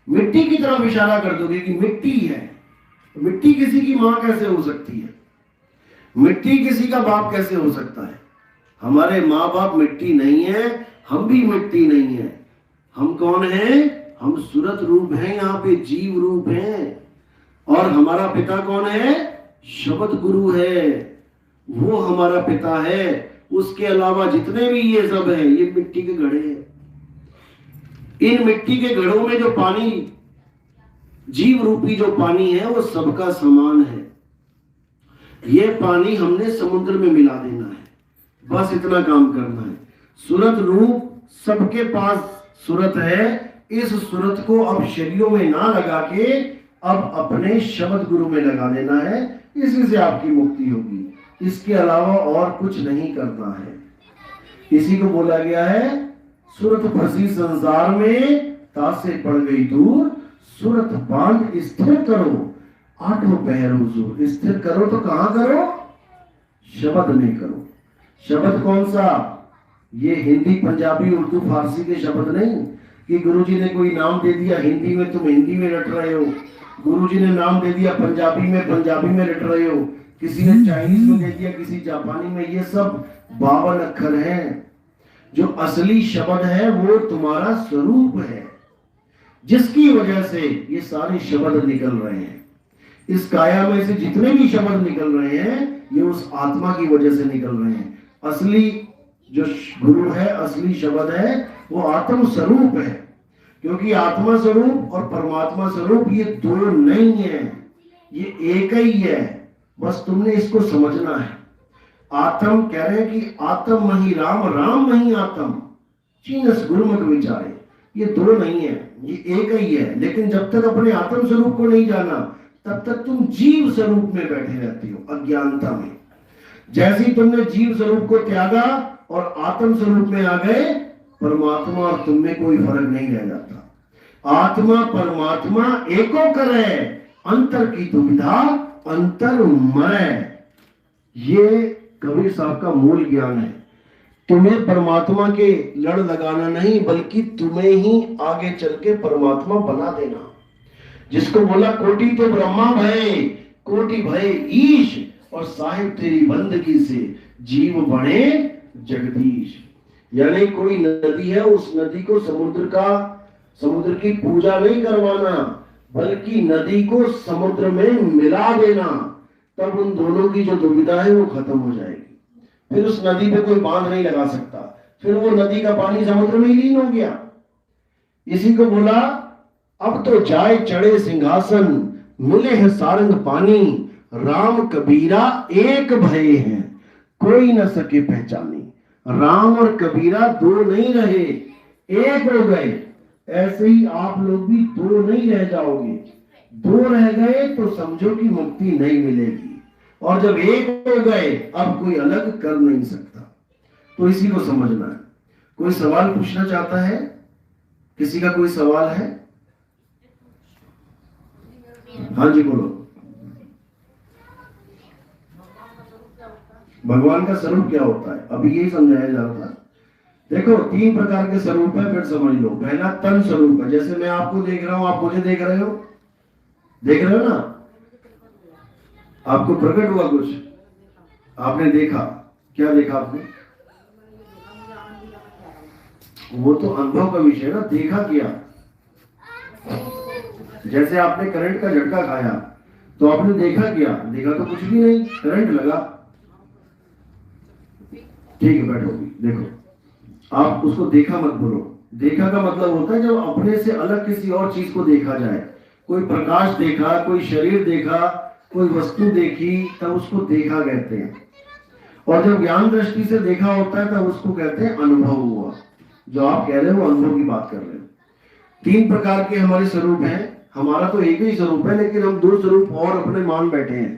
मिट्टी की तरफ इशारा कर दोगे कि मिट्टी है। मिट्टी किसी की माँ कैसे हो सकती है? मिट्टी किसी का बाप कैसे हो सकता है? हमारे माँ बाप मिट्टी नहीं है, हम भी मिट्टी नहीं है। हम कौन हैं? हम सूरत रूप हैं, यहाँ पे जीव रूप हैं। और हमारा पिता कौन है? शब्द गुरु है, वो हमारा पिता है। उसके अलावा जितने भी ये सब है, ये मिट्टी के घड़े हैं। इन मिट्टी के घड़ों में जो पानी, जीव रूपी जो पानी है, वो सबका समान है। ये पानी हमने समुद्र में मिला देना है, बस इतना काम करना है। सूरत रूप सबके पास सूरत है। इस सूरत को अब शरीरों में ना लगा के अब अपने शब्द गुरु में लगा देना है। इसी से आपकी मुक्ति होगी। इसके अलावा और कुछ नहीं करना है। इसी को बोला गया है, सूरत फंसी संसार में, तासे पड़ गई दूर, सूरत बांध स्थिर करो, आठों पहर हुजूर। स्थिर करो तो कहां करो? शब्द में करो। शब्द कौन सा? ये हिंदी पंजाबी उर्दू फारसी के शब्द नहीं कि गुरुजी ने कोई नाम दे दिया हिंदी में, तुम हिंदी में रट रहे हो। गुरुजी ने नाम दे दिया पंजाबी में रट रहे हो। किसी ने चाइनीज में दे दिया, किसी जापानी में। ये सब 52 अक्षर हैं। जो असली शब्द है वो तुम्हारा स्वरूप है, जिसकी वजह से ये सारे शब्द निकल रहे हैं। इस काया में से जितने भी शब्द निकल रहे हैं, ये उस आत्मा की वजह से निकल रहे हैं। असली जो गुरु है, असली शब्द है, वो आत्म स्वरूप है। क्योंकि आत्मा स्वरूप और परमात्मा स्वरूप ये दो नहीं है, ये एक ही है। बस तुमने इसको समझना है। आत्म कह रहे हैं कि आत्म मही राम, राम मही आत्म, चीनस गुरुमुख विचारे। ये दो नहीं है, ये एक ही है। लेकिन जब तक अपने आत्म स्वरूप को नहीं जाना, तब तक तुम जीव स्वरूप में बैठे रहते हो, अज्ञानता में। जैसे ही तुमने जीव स्वरूप को त्यागा और आत्म स्वरूप में आ गए, परमात्मा और तुम में कोई फर्क नहीं रह जाता। आत्मा परमात्मा एको करे, अंतर की दुविधा अंतर मरे। ये कबीर साहब का मूल ज्ञान है। तुम्हें परमात्मा के लड़ लगाना नहीं, बल्कि तुम्हें ही आगे चल के परमात्मा बना देना। जिसको बोला कोटि तो ब्रह्मा भय, कोटि भय ईश, और साहिब तेरी बंदगी से जीव बने जगदीश। यानी कोई नदी है, उस नदी को समुद्र की पूजा नहीं करवाना, बल्कि नदी को समुद्र में मिला देना। तब उन दोनों की जो दुविधा है वो खत्म हो जाएगी। फिर उस नदी पे कोई बांध नहीं लगा सकता, फिर वो नदी का पानी समुद्र में ही लीन हो गया। इसी को बोला, अब तो जाए चढ़े सिंहासन, मिले है सारंग पानी, राम कबीरा एक भय हैं, कोई न सके पहचानी। राम और कबीरा दो नहीं रहे, एक हो गए। ऐसे ही आप लोग भी दो नहीं रह जाओगे। दो रह गए तो समझो कि मुक्ति नहीं मिलेगी, और जब एक हो गए अब कोई अलग कर नहीं सकता। तो इसी को समझना है। कोई सवाल पूछना चाहता है? किसी का कोई सवाल है? हाँ जी बोलो। भगवान का स्वरूप क्या होता है? अभी यही समझाया जा रहा था। देखो, तीन प्रकार के स्वरूप है, फिर समझ लो। पहला तन स्वरूप है, जैसे मैं आपको देख रहा हूं, आप मुझे देख रहे हो, देख रहे हो ना? आपको प्रकट हुआ कुछ, आपने देखा, क्या देखा आपने? वो तो अनुभव का विषय है ना, देखा क्या? जैसे आपने करंट का झटका खाया तो आपने देखा क्या? देखा तो कुछ भी नहीं, करंट लगा। ठीक है, बैठो। देखो, आप उसको देखा मत बोलो। देखा का मतलब होता है जब अपने से अलग किसी और चीज को देखा जाए। कोई प्रकाश देखा, कोई शरीर देखा, कोई वस्तु देखी, तब उसको देखा कहते हैं। और जब ज्ञान दृष्टि से देखा होता है तब उसको कहते हैं अनुभव हुआ। जो आप कह रहे हो अनुभव की बात कर रहे हो। तीन प्रकार के हमारे स्वरूप हैं। हमारा तो एक ही स्वरूप है, लेकिन हम दो स्वरूप और अपने मान बैठे हैं।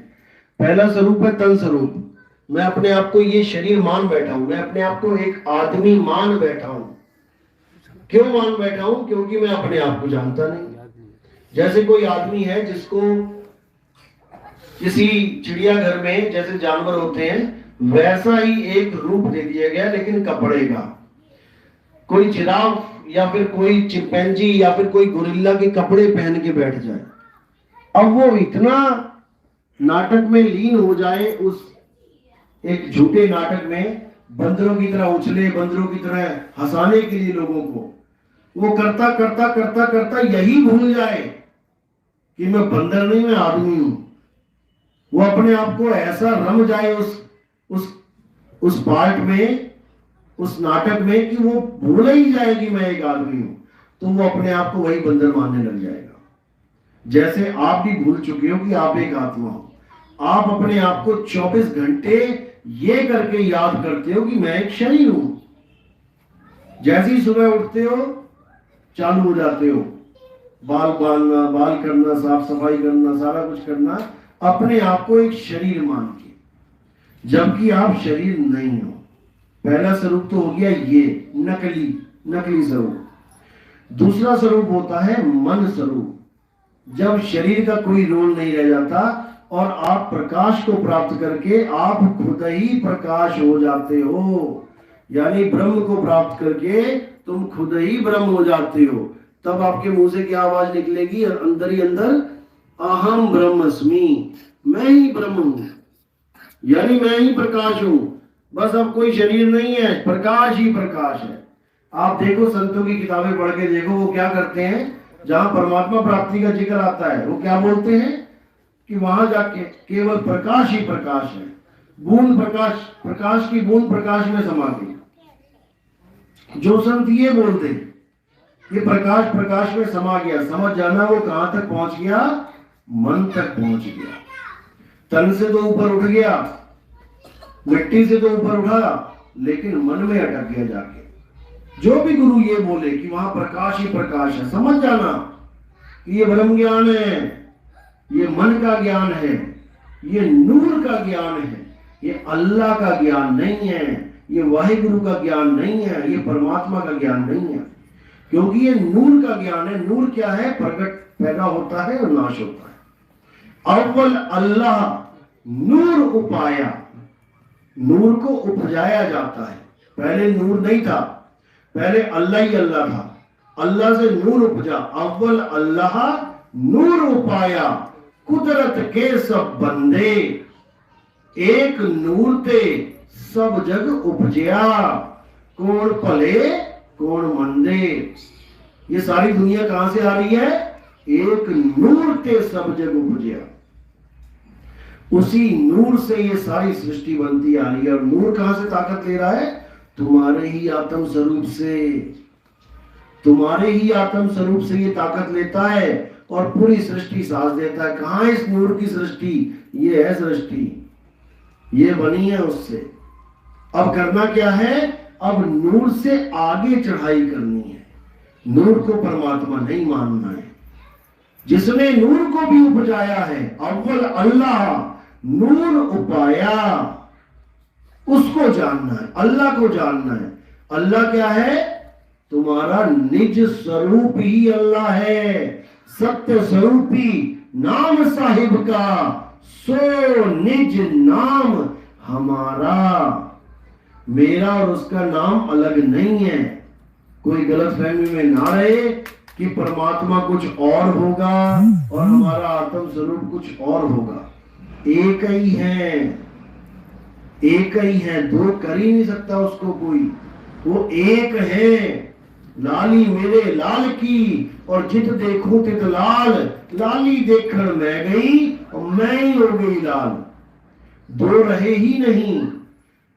पहला स्वरूप है तन स्वरूप। मैं अपने आप को ये शरीर मान बैठा हूं, मैं अपने आप को एक आदमी मान बैठा हूं। क्यों मान बैठा हूं? क्योंकि मैं अपने आप को जानता नहीं। जैसे कोई आदमी है जिसको किसी चिड़ियाघर में जैसे जानवर होते हैं वैसा ही एक रूप दे दिया गया, लेकिन कपड़े का। कोई जिराफ या फिर कोई चिंपैंजी या फिर कोई गोरिल्ला के कपड़े पहन के बैठ जाए, अब वो इतना नाटक में लीन हो जाए, उस एक झूठे नाटक में, बंदरों की तरह उछले, बंदरों की तरह हंसाने के लिए लोगों को, वो करता करता करता करता यही भूल जाए कि मैं बंदर नहीं, मैं आदमी हूं। वो अपने आप को ऐसा रम जाए उस पार्ट में, उस नाटक में, कि वो भूल ही जाए कि मैं एक आदमी हूं। तो वो अपने आप को वही बंदर मानने लग जाएगा। जैसे आप भी भूल चुके हो कि आप एक आत्मा हो। आप अपने आप को 24 घंटे ये करके याद करते हो कि मैं एक शरीर हूं। जैसे ही सुबह उठते हो चालू हो जाते हो, बाल बांधना, बाल करना, साफ सफाई करना, सारा कुछ करना, अपने आप को एक शरीर मान के, जबकि आप शरीर नहीं हो। पहला स्वरूप तो हो गया ये नकली स्वरूप। दूसरा स्वरूप होता है मन स्वरूप। जब शरीर का कोई रोल नहीं रह जाता और आप प्रकाश को प्राप्त करके आप खुद ही प्रकाश हो जाते हो, यानी ब्रह्म को प्राप्त करके तुम खुद ही ब्रह्म हो जाते हो। तब आपके मुंह से क्या आवाज निकलेगी? अंदर ही अंदर, अहम ब्रह्मस्मि, मैं ही ब्रह्म हूं, यानी मैं ही प्रकाश हूं। बस अब कोई शरीर नहीं है, प्रकाश ही प्रकाश है। आप देखो, संतों की किताबें पढ़ के देखो, वो क्या करते हैं, जहां परमात्मा प्राप्ति का जिक्र आता है, वो क्या बोलते हैं कि वहां जाके केवल प्रकाश ही प्रकाश है। बूंद प्रकाश, प्रकाश की बूंद प्रकाश में समा गई। जो संत ये बोलते हैं कि प्रकाश प्रकाश में समा गया, समझ जाना वो कहां तक पहुंच गया? मन तक पहुंच गया। तन से तो ऊपर उठ गया, मिट्टी से तो ऊपर उठा, लेकिन मन में अटक गया जाके। जो भी गुरु ये बोले कि वहां प्रकाश ही प्रकाश है, समझ जाना कि ये ब्रह्म ज्ञान है, ये मन का ज्ञान है, ये नूर का ज्ञान है, ये अल्लाह का ज्ञान नहीं है, ये वाहिगुरु का ज्ञान नहीं है, ये परमात्मा का ज्ञान नहीं है। क्योंकि ये नूर का ज्ञान है। नूर क्या है? प्रकट पैदा होता है और नाश होता है। अव्वल अल्लाह नूर उपाया, नूर को उपजाया जाता है। पहले नूर नहीं था, पहले अल्लाह ही अल्लाह था। अल्लाह से नूर उपजा। अव्वल अल्लाह नूर उपाया, कुदरत के सब बंदे, एक नूर ते सब जग उपजया, कौन भले कौन मंदे। ये सारी दुनिया कहां से आ रही है? एक नूर ते सब जग उपजया। उसी नूर से ये सारी सृष्टि बनती आ रही है। और नूर कहां से ताकत ले रहा है? तुम्हारे ही आत्म स्वरूप से, तुम्हारे ही आत्म स्वरूप से ये ताकत लेता है और पूरी सृष्टि साज देता है। कहां इस नूर की सृष्टि? ये है सृष्टि, ये बनी है उससे। अब करना क्या है? अब नूर से आगे चढ़ाई करनी है। नूर को परमात्मा नहीं मानना है। जिसने नूर को भी उपजाया है, अव्वल अल्लाह नूर उपाया, उसको जानना है, अल्लाह को जानना है। अल्लाह क्या है? तुम्हारा निज स्वरूप ही अल्लाह है, सत्य स्वरूपी नाम साहिब का, सो निज नाम हमारा। मेरा और उसका नाम अलग नहीं है। कोई गलतफहमी में ना रहे कि परमात्मा कुछ और होगा और हमारा आत्म स्वरूप कुछ और होगा। एक ही है, एक ही है, दो कर ही नहीं सकता उसको कोई। वो एक है। लाली मेरे लाल की और जित देखो तित लाल, लाली देखकर मैं गई और मैं ही हो गई लाल। दो रहे ही नहीं।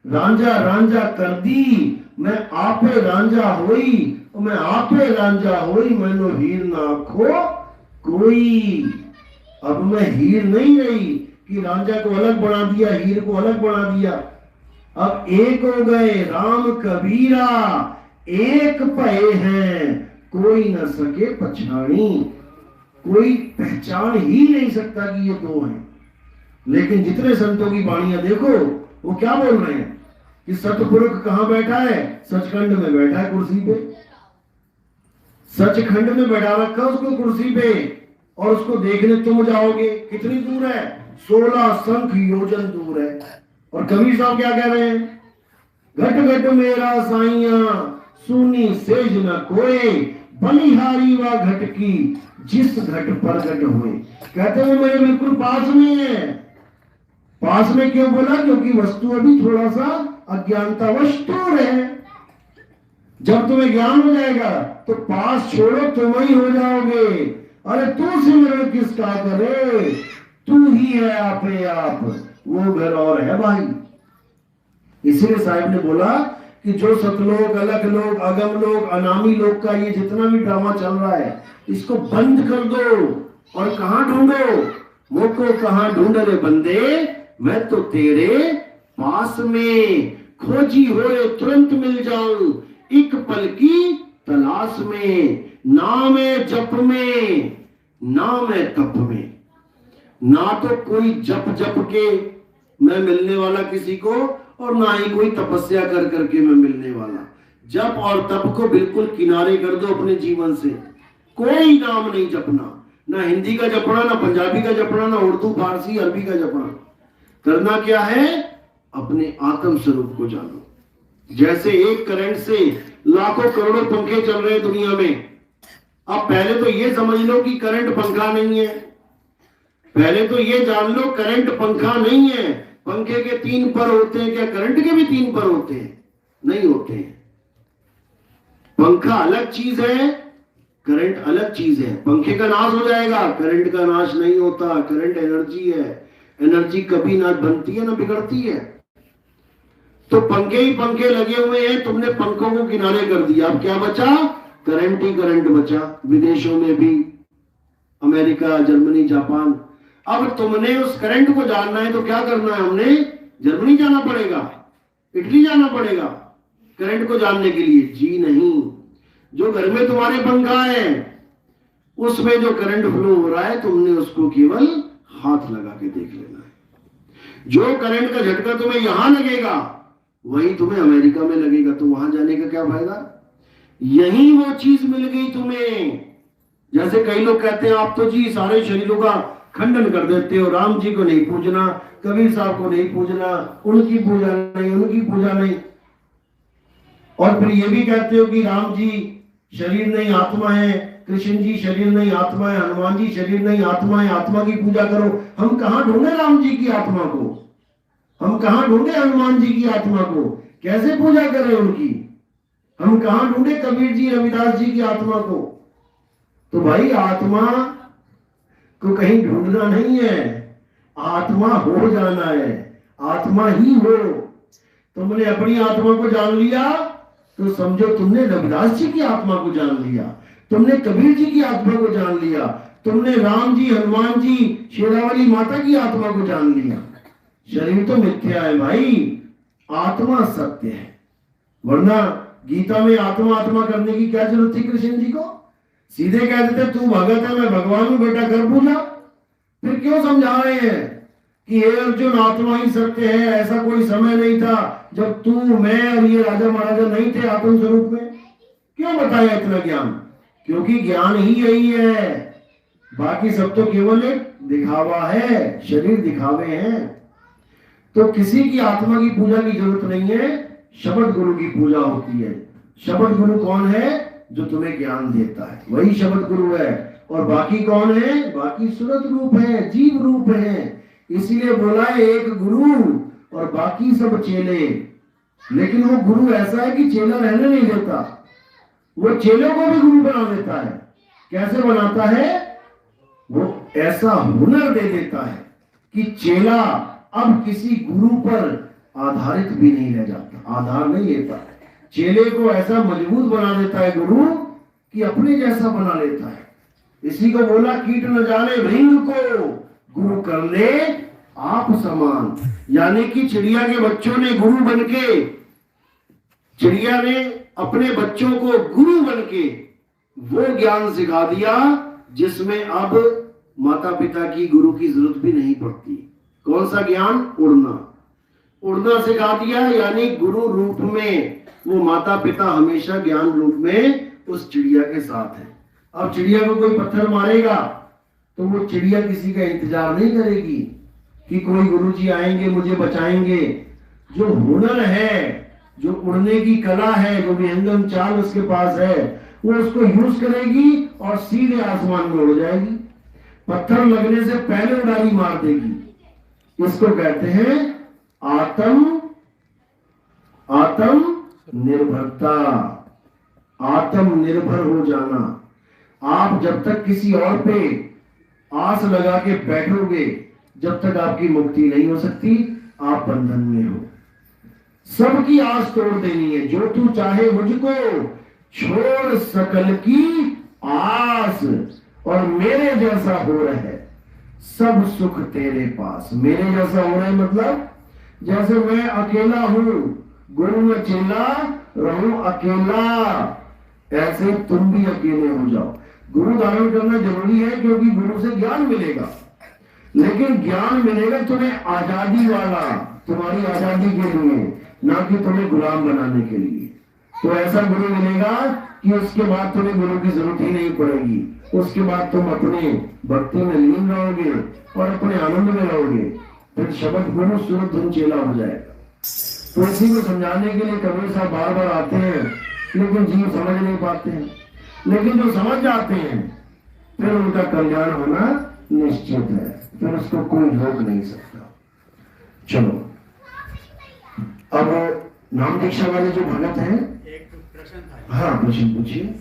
रांझा रांझा कर दी, मैं आपे रांझा होई और मैं आपे रांझा होई, मैंने हीर ना आखो कोई। अब मैं हीर नहीं रही कि रांझा को अलग बना दिया, हीर को अलग बना दिया। अब एक हो गए राम कबीरा, एक भये हैं कोई न सके पछाणी। कोई पहचान ही नहीं सकता कि ये दो हैं। लेकिन जितने संतों की वाणियां देखो, वो क्या बोल रहे हैं कि सतपुरुष कहां बैठा है? सचखंड में बैठा है कुर्सी पे। सचखंड में बैठा रखा उसको कुर्सी पे, और उसको देखने तुम जाओगे। कितनी दूर है? 16 संख योजन दूर है। और कबीर साहब क्या कह रहे हैं? घट घट मेरा साइया सुनी सेज न कोई, बलिहारी व घट की जिस घट पर घट हुए। कहते हैं मेरे बिल्कुल पास में है। पास में क्यों बोला? क्योंकि वस्तु अभी थोड़ा सा अज्ञानता वस्तु है। जब तुम्हें ज्ञान हो जाएगा तो पास छोड़ो, तुम ही हो जाओगे। अरे तू सिमरन किसका करे, तू ही है आपे आप, वो घर और है भाई। इसलिए साहब ने बोला कि जो सतलोक, अलग लोक, अगम लोक, अनामी लोक का ये जितना भी ड्रामा चल रहा है, इसको बंद कर दो। और कहां ढूंढो? मोको कहां ढूंढ रे बंदे, मैं तो तेरे पास में, खोजी होए तुरंत मिल जाऊं, एक पल की तलाश में। नाम है जप में, नाम है तप में। ना तो कोई जप जप के मैं मिलने वाला किसी को, और ना ही कोई तपस्या कर करके मैं मिलने वाला। जप और तप को बिल्कुल किनारे कर दो अपने जीवन से। कोई नाम नहीं जपना, ना हिंदी का जपना, ना पंजाबी का जपना, ना उर्दू, फारसी, अरबी का जपना। करना क्या है? अपने आत्म स्वरूप को जानो। जैसे एक करंट से लाखों करोड़ों पंखे चल रहे हैं दुनिया में। अब पहले तो ये समझ लो कि करंट पंखा नहीं है। पहले तो ये जान लो करंट पंखा नहीं है। पंखे के 3 पर होते हैं, क्या करंट के भी 3 पर होते हैं? नहीं होते हैं। पंखा अलग चीज है, करंट अलग चीज है। पंखे का नाश हो जाएगा, करंट का नाश नहीं होता। करंट एनर्जी है, एनर्जी कभी ना बनती है ना बिगड़ती है। तो पंखे ही पंखे लगे हुए हैं, तुमने पंखों को किनारे कर दिया। अब क्या बचा? करंट ही करंट बचा। विदेशों में भी, अमेरिका, जर्मनी, जापान। अब तुमने उस करंट को जानना है तो क्या करना है? हमने जर्मनी जाना पड़ेगा, इटली जाना पड़ेगा करंट को जानने के लिए? जी नहीं। जो घर में तुम्हारे पंखा है उसमें जो करंट फ्लो हो रहा है, तुमने उसको केवल हाथ लगा के देख लेना है। जो करंट का झटका तुम्हें यहां लगेगा वही तुम्हें अमेरिका में लगेगा, तो वहां जाने का क्या फायदा? यही वो चीज मिल गई तुम्हें। जैसे कई लोग कहते हैं आप तो जी सारे शरीरों का खंडन कर देते हो, राम जी को नहीं पूजना, कबीर साहब को नहीं पूजना, उनकी पूजा नहीं, उनकी पूजा नहीं। और फिर ये भी कहते हो कि राम जी शरीर नहीं आत्मा है, कृष्ण जी शरीर नहीं आत्मा है, हनुमान जी शरीर नहीं आत्मा है, आत्मा की पूजा करो। हम कहां ढूंढे राम जी की आत्मा को? हम कहां ढूंढे हनुमान जी की आत्मा को? कैसे पूजा करें उनकी? हम कहां ढूंढे कबीर जी, रविदास जी की आत्मा को? तो भाई आत्मा को कहीं ढूंढना नहीं है, आत्मा हो जाना है। आत्मा ही हो। तुमने अपनी आत्मा को जान लिया तो समझो तुमने रविदास जी की आत्मा को जान लिया, तुमने कबीर जी की आत्मा को जान लिया, तुमने राम जी, हनुमान जी, शेरावाली माता की आत्मा को जान लिया। शरीर तो मिथ्या है भाई, आत्मा सत्य है। वरना गीता में आत्मा आत्मा करने की क्या जरूरत थी कृष्ण जी को? सीधे कह देते तू भगत है मैं भगवान हूं बेटा कर पूजा। फिर क्यों समझा रहे हैं कि हे अर्जुन आत्मा ही सत्य है, ऐसा कोई समय नहीं था जब तू मैं और ये राजा महाराजा नहीं थे आत्म स्वरूप में। क्यों बताया इतना ज्ञान? क्योंकि ज्ञान ही यही है, बाकी सब तो केवल एक दिखावा है, शरीर दिखावे हैं। तो किसी की आत्मा की पूजा की जरूरत नहीं है, शब्द गुरु की पूजा होती है। शब्द गुरु कौन है? जो तुम्हें ज्ञान देता है, वही शब्द गुरु है। और बाकी कौन है? बाकी सूरत रूप है, जीव रूप है। इसीलिए बोला है एक गुरु और बाकी सब चेले। लेकिन वो गुरु ऐसा है कि चेला रहने नहीं देता, वो चेलों को भी गुरु बना देता है। कैसे बनाता है? वो ऐसा हुनर दे देता है कि चेला अब किसी गुरु पर आधारित भी नहीं रह जाता, आधार नहीं लेता। चेले को ऐसा मजबूत बना देता है गुरु कि अपने जैसा बना लेता है। इसी को बोला कीट न जाने भृंग को गुरु कर ले आप समान। यानी कि चिड़िया के बच्चों ने गुरु बनके, चिड़िया ने अपने बच्चों को गुरु बनके वो ज्ञान सिखा दिया जिसमें अब माता पिता की गुरु की जरूरत भी नहीं पड़ती। कौन सा ज्ञान? उड़ना। उड़ना सिखा दिया, यानी गुरु रूप में वो माता पिता हमेशा ज्ञान रूप में उस चिड़िया के साथ है। अब चिड़िया को कोई पत्थर मारेगा तो वो चिड़िया किसी का इंतजार नहीं करेगी कि कोई गुरुजी आएंगे मुझे बचाएंगे। जो हुनर है, जो उड़ने की कला है, जो विहंगम चाल उसके पास है, वो उसको यूज करेगी और सीधे आसमान में उड़ जाएगी। पत्थर लगने से पहले उड़ारी मार देगी। इसको कहते हैं आत्म निर्भरता, आत्मनिर्भर हो जाना। आप जब तक किसी और पे आस लगा के बैठोगे, जब तक आपकी मुक्ति नहीं हो सकती, आप बंधन में हो। सबकी आस तोड़ देनी है। जो तू चाहे मुझको छोड़ सकल की आस, और मेरे जैसा हो रहा है सब सुख तेरे पास। मेरे जैसा हो रहा है मतलब जैसे मैं अकेला हूं, गुरु में चेला रहूं अकेला, ऐसे तुम भी अकेले हो जाओ। गुरु धारण करना जरूरी है क्योंकि गुरु से ज्ञान मिलेगा, लेकिन ज्ञान मिलेगा तुम्हें आजादी वाला, तुम्हारी आजादी के लिए, ना कि तुम्हें गुलाम बनाने के लिए। तो ऐसा गुरु मिलेगा कि उसके बाद तुम्हें गुरु की जरूरत ही नहीं पड़ेगी। उसके बाद तुम अपने भक्ति में लीन रहोगे और अपने आनंद में रहोगे। फिर शब्द गुरु सूरत धुन चेला हो जाएगा। तो इसी को समझाने के लिए कबीर साहब बार बार आते हैं, लेकिन जीव समझ नहीं पाते हैं। लेकिन जो समझ जाते हैं फिर उनका कल्याण होना निश्चित है, फिर उसको कोई रोक नहीं सकता। चलो अब नाम दीक्षा वाले जो भगत हैं, एक प्रश्न था। हाँ प्रश्न पूछिए,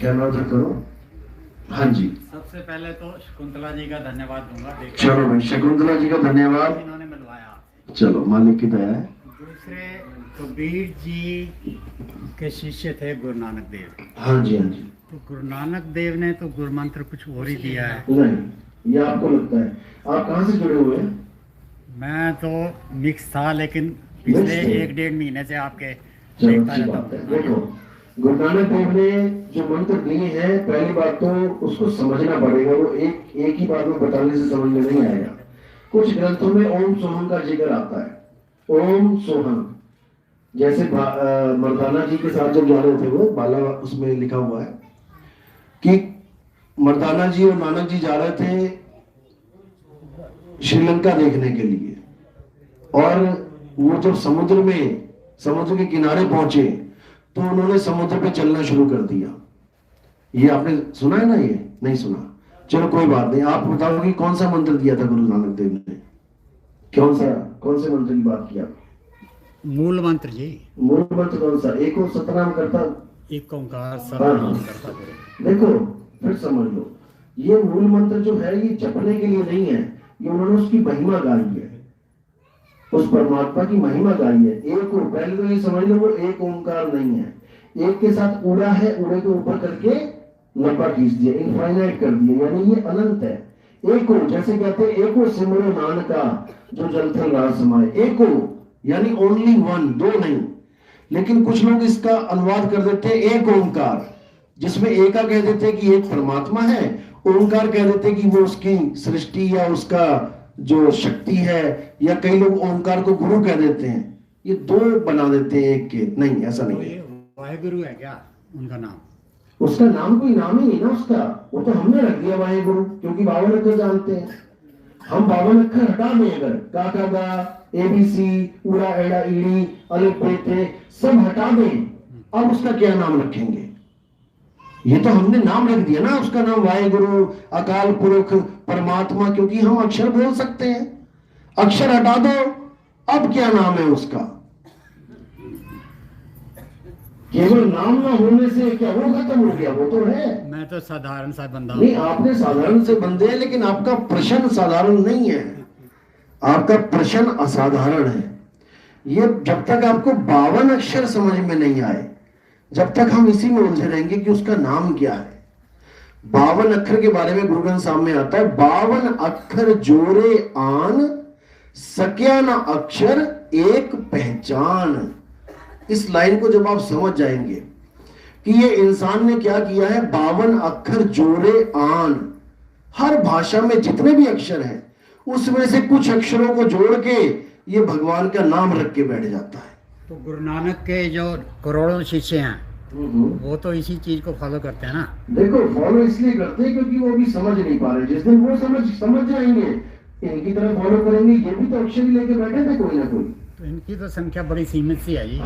कैमरा उधर करो। हाँ जी, सबसे पहले तो शकुंतला जी का धन्यवाद दूंगा। चलो भाई, शकुंतला जी का धन्यवाद। इन्होंने मिलवाया। चलो, मालिक की दया है। दूसरे कबीर जी के शिष्य थे गुरु नानक देव। हाँ जी, हाँ जी। तो गुरु नानक देव ने तो गुरु मंत्र कुछ और ही दिया है। नहीं, ये आपको लगता है। आप कहाँ से जुड़े हुए हैं? मैं तो मिक्स था, लेकिन पिछले 1-1.5 महीने से आपके चलो देखता अच्छी रहता बात है। हूँ। देखो, गुरु नानक देव ने जो मंत्र दिए हैं, पहली बात तो उसको समझना पड़ेगा। वो एक ही बात में बताने से समझ में नहीं आएगा। कुछ ग्रंथों में ओम सोहम का जिक्र आता है। ओम सोहम, जैसे मर्दाना जी के साथ जब जा रहे थे, वो बाला उसमें लिखा हुआ है कि मर्दाना जी और नानक जी जा रहे थे श्रीलंका देखने के लिए, और वो जब समुद्र के किनारे पहुंचे तो उन्होंने समुद्र पे चलना शुरू कर दिया। ये आपने सुना है ना? ये नहीं सुना? चलो कोई बात नहीं। आप बताओ कि कौन सा मंत्र दिया था गुरु नानक देव ने? कौन से मंत्र की बात किया? मूल मंत्र जी। मूल मंत्र कौन सा? एक और सतनाम करता, एक ओंकार हाँ, सतनाम करता गुरु। देखो फिर समझ लो, ये मूल मंत्र जो है ये जपने के लिए नहीं है, ये उन्होंने उसकी महिमा गाई है, उस परमात्मा की महिमा गाई है। एक को पहले तो ये समझ लो, वो एक ओंकार नहीं है। एक के साथ उड़ा है, उड़े के ऊपर करके लंबा खींच दिया, इनफाइनाइट कर दिया, यानी ये अनंत है। एको, जैसे कहते हैं एको सिमरो नानका जो जलथल राज समाए। एको यानी ओनली वन, दो नहीं। लेकिन कुछ लोग इसका अनुवाद कर देते हैं एक ओंकार, जिसमें एका कह देते कि एक परमात्मा है, ओंकार कह देते कि वो उसकी सृष्टि या उसका जो शक्ति है, या कई लोग ओंकार को गुरु कह देते हैं। ये दो बना देते हैं एक के, नहीं ऐसा नहीं है। वाहेगुरु है क्या उनका नाम? उसका नाम कोई नाम ही नहीं ना उसका, वो तो हमने रख दिया वाहेगुरु, क्योंकि 52 अक्षर जानते हैं हम। 52 अक्षर हटा दें अगर, का का गा, ABC, उड़ा एड़ा ईड़ी अलिफ बे थे सब हटा दें, अब उसका क्या नाम रखेंगे? ये तो हमने नाम रख दिया ना उसका नाम वाहेगुरु, अकाल पुरख, परमात्मा, क्योंकि हम अक्षर बोल सकते हैं। अक्षर हटा दो, अब क्या नाम है उसका? केवल नाम ना होने से क्या वो खत्म हो गया? वो तो है। मैं तो साधारण सा बंदा नहीं, आपने साधारण से बंदे हैं, लेकिन आपका प्रश्न साधारण नहीं है, आपका प्रश्न असाधारण है। ये जब तक आपको 52 अक्षर समझ में नहीं आए, जब तक हम इसी में उलझे रहेंगे कि उसका नाम क्या है। 52 अक्षर के बारे में गुरु ग्रंथ साहब में आता है, 52 अक्षर जोड़े आन, सक्या न अक्षर एक पहचान। इस लाइन को जब आप समझ जाएंगे कि ये इंसान ने क्या किया है, 52 अक्षर जोड़े आन, हर भाषा में जितने भी अक्षर हैं उसमें से कुछ अक्षरों को जोड़ के ये भगवान का नाम रख के बैठ जाता है। तो गुरु नानक के जो करोड़ों शिष्य हैं वो तो इसी चीज को फॉलो करते हैं ना। देखो, फॉलो इसलिए करते हैं क्योंकि वो भी समझ नहीं पा रहे। जिस दिन वो समझ जाएंगे, इनकी तरह फॉलो करेंगे। ये भी तो अक्षर ही लेके बैठे थे कोई ना कोई। तो इनकी तो संख्या बड़ी सीमित सी है जी।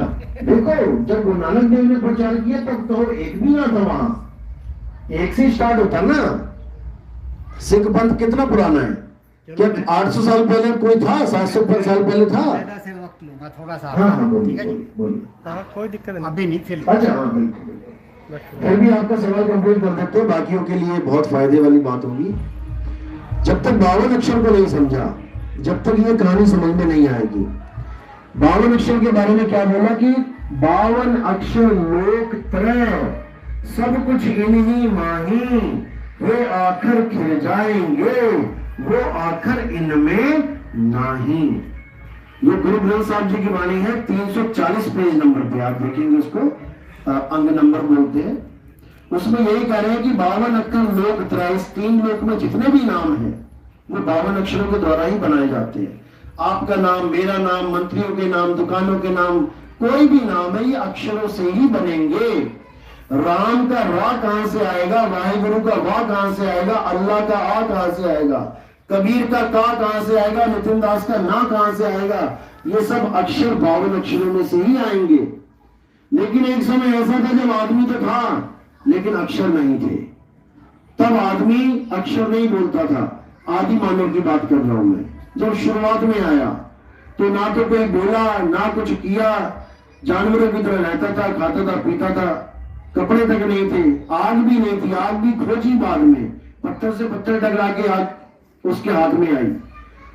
देखो, जब गुरु नानक देव ने प्रचार किया तब तो एक भी ना था वहां, एक से स्टार्ट होता ना। सिख पंथ कितना पुराना है? क्या 800 साल पहले कोई था? 700 साल पहले था? से वक्त लूंगा थोड़ा सा। हाँ, ठीक है जी, कोई दिक्कत नहीं। अभी नहीं फिर। अच्छा, हाँ बिल्कुल। फिर भी आपका सवाल कंप्लीट कर देते हैं, बाकियों के लिए बहुत फायदे वाली बात होगी। जब तक 52 अक्षर को नहीं समझा, जब तक ये कहानी समझ में नहीं आएगी। 52 अक्षर के बारे में क्या बोला कि 52 अक्षर लोक त्रय, सब कुछ इन्हीं माही, वे आखिर खिल जाएंगे, वो आखिर इनमें नाही। ये गुरु ग्रंथ साहब जी की वाणी है, 340 पेज नंबर पे आप देखेंगे उसको, अंग नंबर बोलते हैं। उसमें यही कह रहे हैं कि 52 अक्षर लोक त्रय, इस 3 लोक में जितने भी नाम हैं वो 52 अक्षरों के द्वारा ही बनाए जाते हैं। आपका नाम, मेरा नाम, मंत्रियों के नाम, दुकानों के नाम, कोई भी नाम है, ये अक्षरों से ही बनेंगे। राम का रा कहां से आएगा? वाहेगुरु का वाह कहां से आएगा? अल्लाह का आ कहां से आएगा? कबीर का का कहां से आएगा? नितिन दास का ना कहां से आएगा? ये सब अक्षर 52 अक्षरों में से ही आएंगे। लेकिन एक समय ऐसा था जब आदमी तो था लेकिन अक्षर नहीं थे। तब आदमी अक्षर नहीं बोलता था। आदि मानव की बात कर रहा हूं मैं। जब शुरुआत में आया तो ना तो कोई बोला ना कुछ किया, जानवरों की तरह रहता था, खाता था, पीता था, कपड़े तक नहीं थे, आग भी नहीं थी। आग भी खोजी बाद में, पत्थर से पत्थर टकरा के आग उसके हाथ में आई।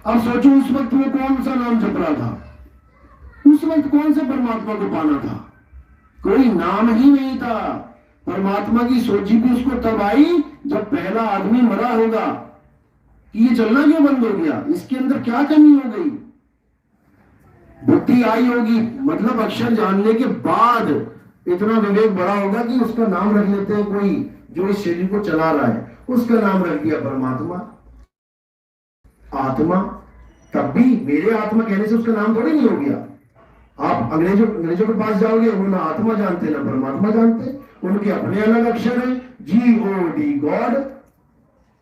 अब सोचो उस वक्त वो कौन सा नाम जप रहा था? उस वक्त कौन से परमात्मा को पाना था? कोई नाम ही नहीं था। परमात्मा की सोची भी उसको तब आई जब पहला आदमी मरा होगा कि ये चलना क्यों बंद हो गया, इसके अंदर क्या कमी हो गई। बुद्धि आई होगी, मतलब अक्षर जानने के बाद इतना विवेक बड़ा होगा कि उसका नाम रख लेते हैं कोई जो इस शरीर को चला रहा है, उसका नाम रख दिया परमात्मा, आत्मा। तब भी मेरे आत्मा कहने से उसका नाम थोड़ी नहीं हो गया। आप अंग्रेजों के पास जाओगे, वो ना आत्मा जानते ना परमात्मा जानते, उनके अपने अलग अक्षर है, GOD गॉड।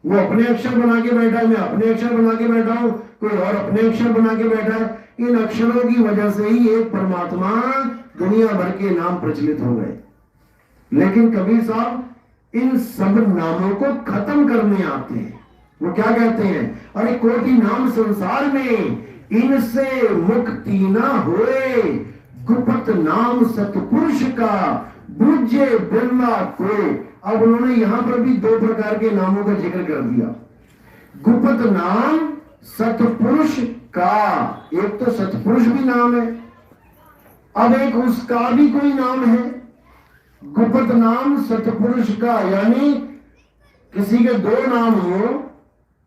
वो अपने अक्षर बना के बैठा है, मैं अपने अक्षर बना के बैठा हूं, कोई और अपने अक्षर बना के बैठा है। इन अक्षरों की वजह से ही एक परमात्मा दुनिया भर के नाम प्रचलित हो गए। लेकिन कबीर साहब इन सब नामों को खत्म करने आते हैं। वो क्या कहते हैं? अरे कोटि नाम संसार में, इनसे मुक्ति ना होए, गुप्त नाम सतपुरुष का, बुझे बिरला कोई। अब उन्होंने यहां पर भी 2 प्रकार के नामों का जिक्र कर दिया। गुप्त नाम सतपुरुष का, एक तो सतपुरुष भी नाम है, अब एक उसका भी कोई नाम है। गुप्त नाम सतपुरुष का, यानी किसी के 2 नाम हो,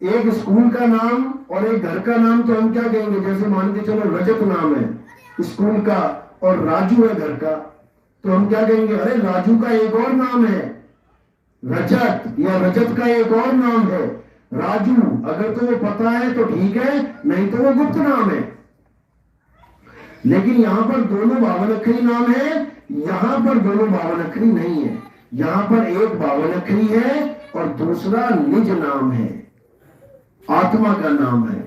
एक स्कूल का नाम और एक घर का नाम, तो हम क्या कहेंगे? जैसे मान के चलो रजत नाम है स्कूल का और राजू है घर का, तो हम क्या कहेंगे? अरे राजू का एक और नाम है रजत या रजत का एक और नाम है राजू। अगर तुम्हें पता है तो ठीक है, नहीं तो वो गुप्त नाम है। लेकिन यहां पर दोनों 52 अक्षरी नाम है, यहां पर दोनों 52 अक्षरी नहीं है। यहां पर एक 52 अक्षरी है और दूसरा निज नाम है, आत्मा का नाम है।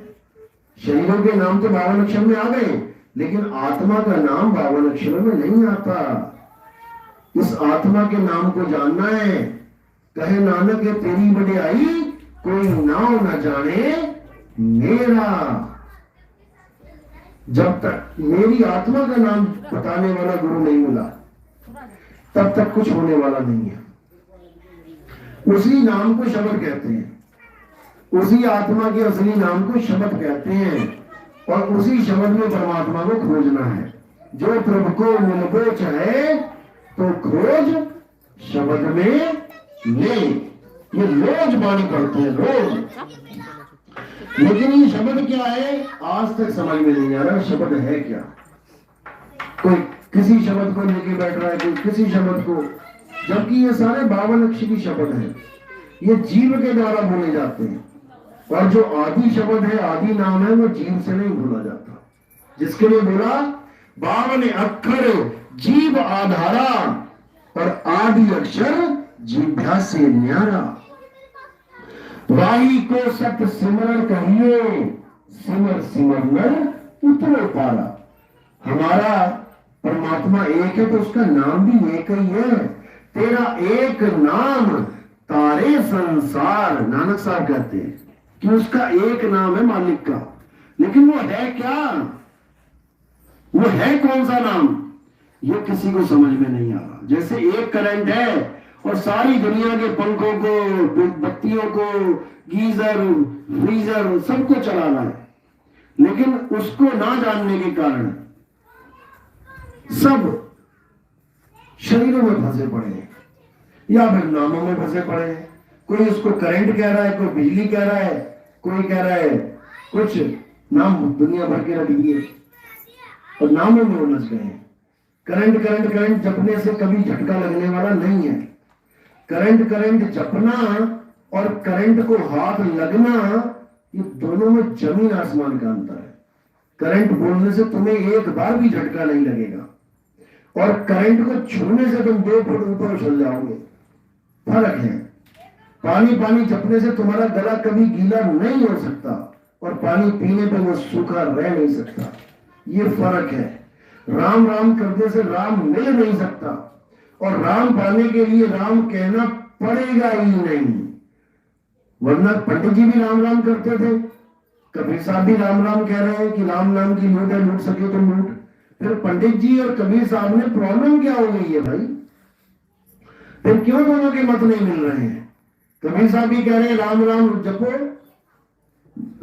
शरीरों के नाम तो 52 अक्षर में आ गए, लेकिन आत्मा का नाम 52 अक्षरों में नहीं आता। इस आत्मा के नाम को जानना है। कहे नानक है तेरी बड़ाई, कोई नाम न जाने मेरा। जब तक मेरी आत्मा का नाम बताने वाला गुरु नहीं मिला, तब तक कुछ होने वाला नहीं है। उसी नाम को शब्द कहते हैं, उसी आत्मा के असली नाम को शब्द कहते हैं, और उसी शब्द में परमात्मा को खोजना है। जो प्रभु को मिलबो चाहे तो खोज शब्द में ले। ये रोज बाणी पढ़ते हैं, रोज। लेकिन ये शब्द क्या है आज तक समझ में नहीं आ रहा। शब्द है क्या? कोई किसी शब्द को लेके बैठ रहा है, कोई किसी शब्द को, जबकि ये सारे 52 अक्षरी शब्द हैं। ये जीव के द्वारा बोले जाते हैं, और जो आदि शब्द है, आदि नाम है, वो जीव से नहीं बोला जाता। जिसके लिए बोला 52 अक्षर जीव आधारा, और आदि अक्षर जीभ्या से न्यारा। वाही को सत सिमरण कहिए, सिमर सिमर नर उतरो पारा। हमारा परमात्मा एक है तो उसका नाम भी एक ही है। तेरा एक नाम तारे संसार, नानक साहब कहते हैं कि उसका एक नाम है मालिक का। लेकिन वो है क्या? वो है कौन सा नाम? ये किसी को समझ में नहीं आ रहा। जैसे एक करंट है और सारी दुनिया के पंखों को, बत्तियों को, गीजर, फ्रीजर सबको चलाना है, लेकिन उसको ना जानने के कारण सब शरीरों में फंसे पड़े हैं, या फिर नामों में फंसे पड़े हैं। कोई उसको करंट कह रहा है, कोई बिजली कह रहा है, कोई कह रहा है कुछ नाम दुनिया भर के रख दिए और नामों में उलझ गए हैं। करंट करंट करंट जपने से कभी झटका लगने वाला नहीं है। करंट करंट जपना और करंट को हाथ लगना, ये दोनों में जमीन आसमान का अंतर है। करंट बोलने से तुम्हें एक बार भी झटका नहीं लगेगा, और करंट को छूने से तुम 2 फुट ऊपर उछल जाओगे। फर्क है। पानी पानी जपने से तुम्हारा गला कभी गीला नहीं हो सकता, और पानी पीने पे वो सूखा रह नहीं सकता। ये फर्क है। राम राम करने से राम मिल नहीं सकता, और राम पाने के लिए राम कहना पड़ेगा ही नहीं। वरना पंडित जी भी राम राम करते थे, कबीर साहब भी राम राम कह रहे हैं कि राम नाम की लूट है, लूट सके तो लूट। फिर पंडित जी और कबीर साहब ने प्रॉब्लम क्या हो गई है भाई? फिर क्यों दोनों के मत नहीं मिल रहे हैं? कबीर साहब भी कह रहे हैं राम राम जपो,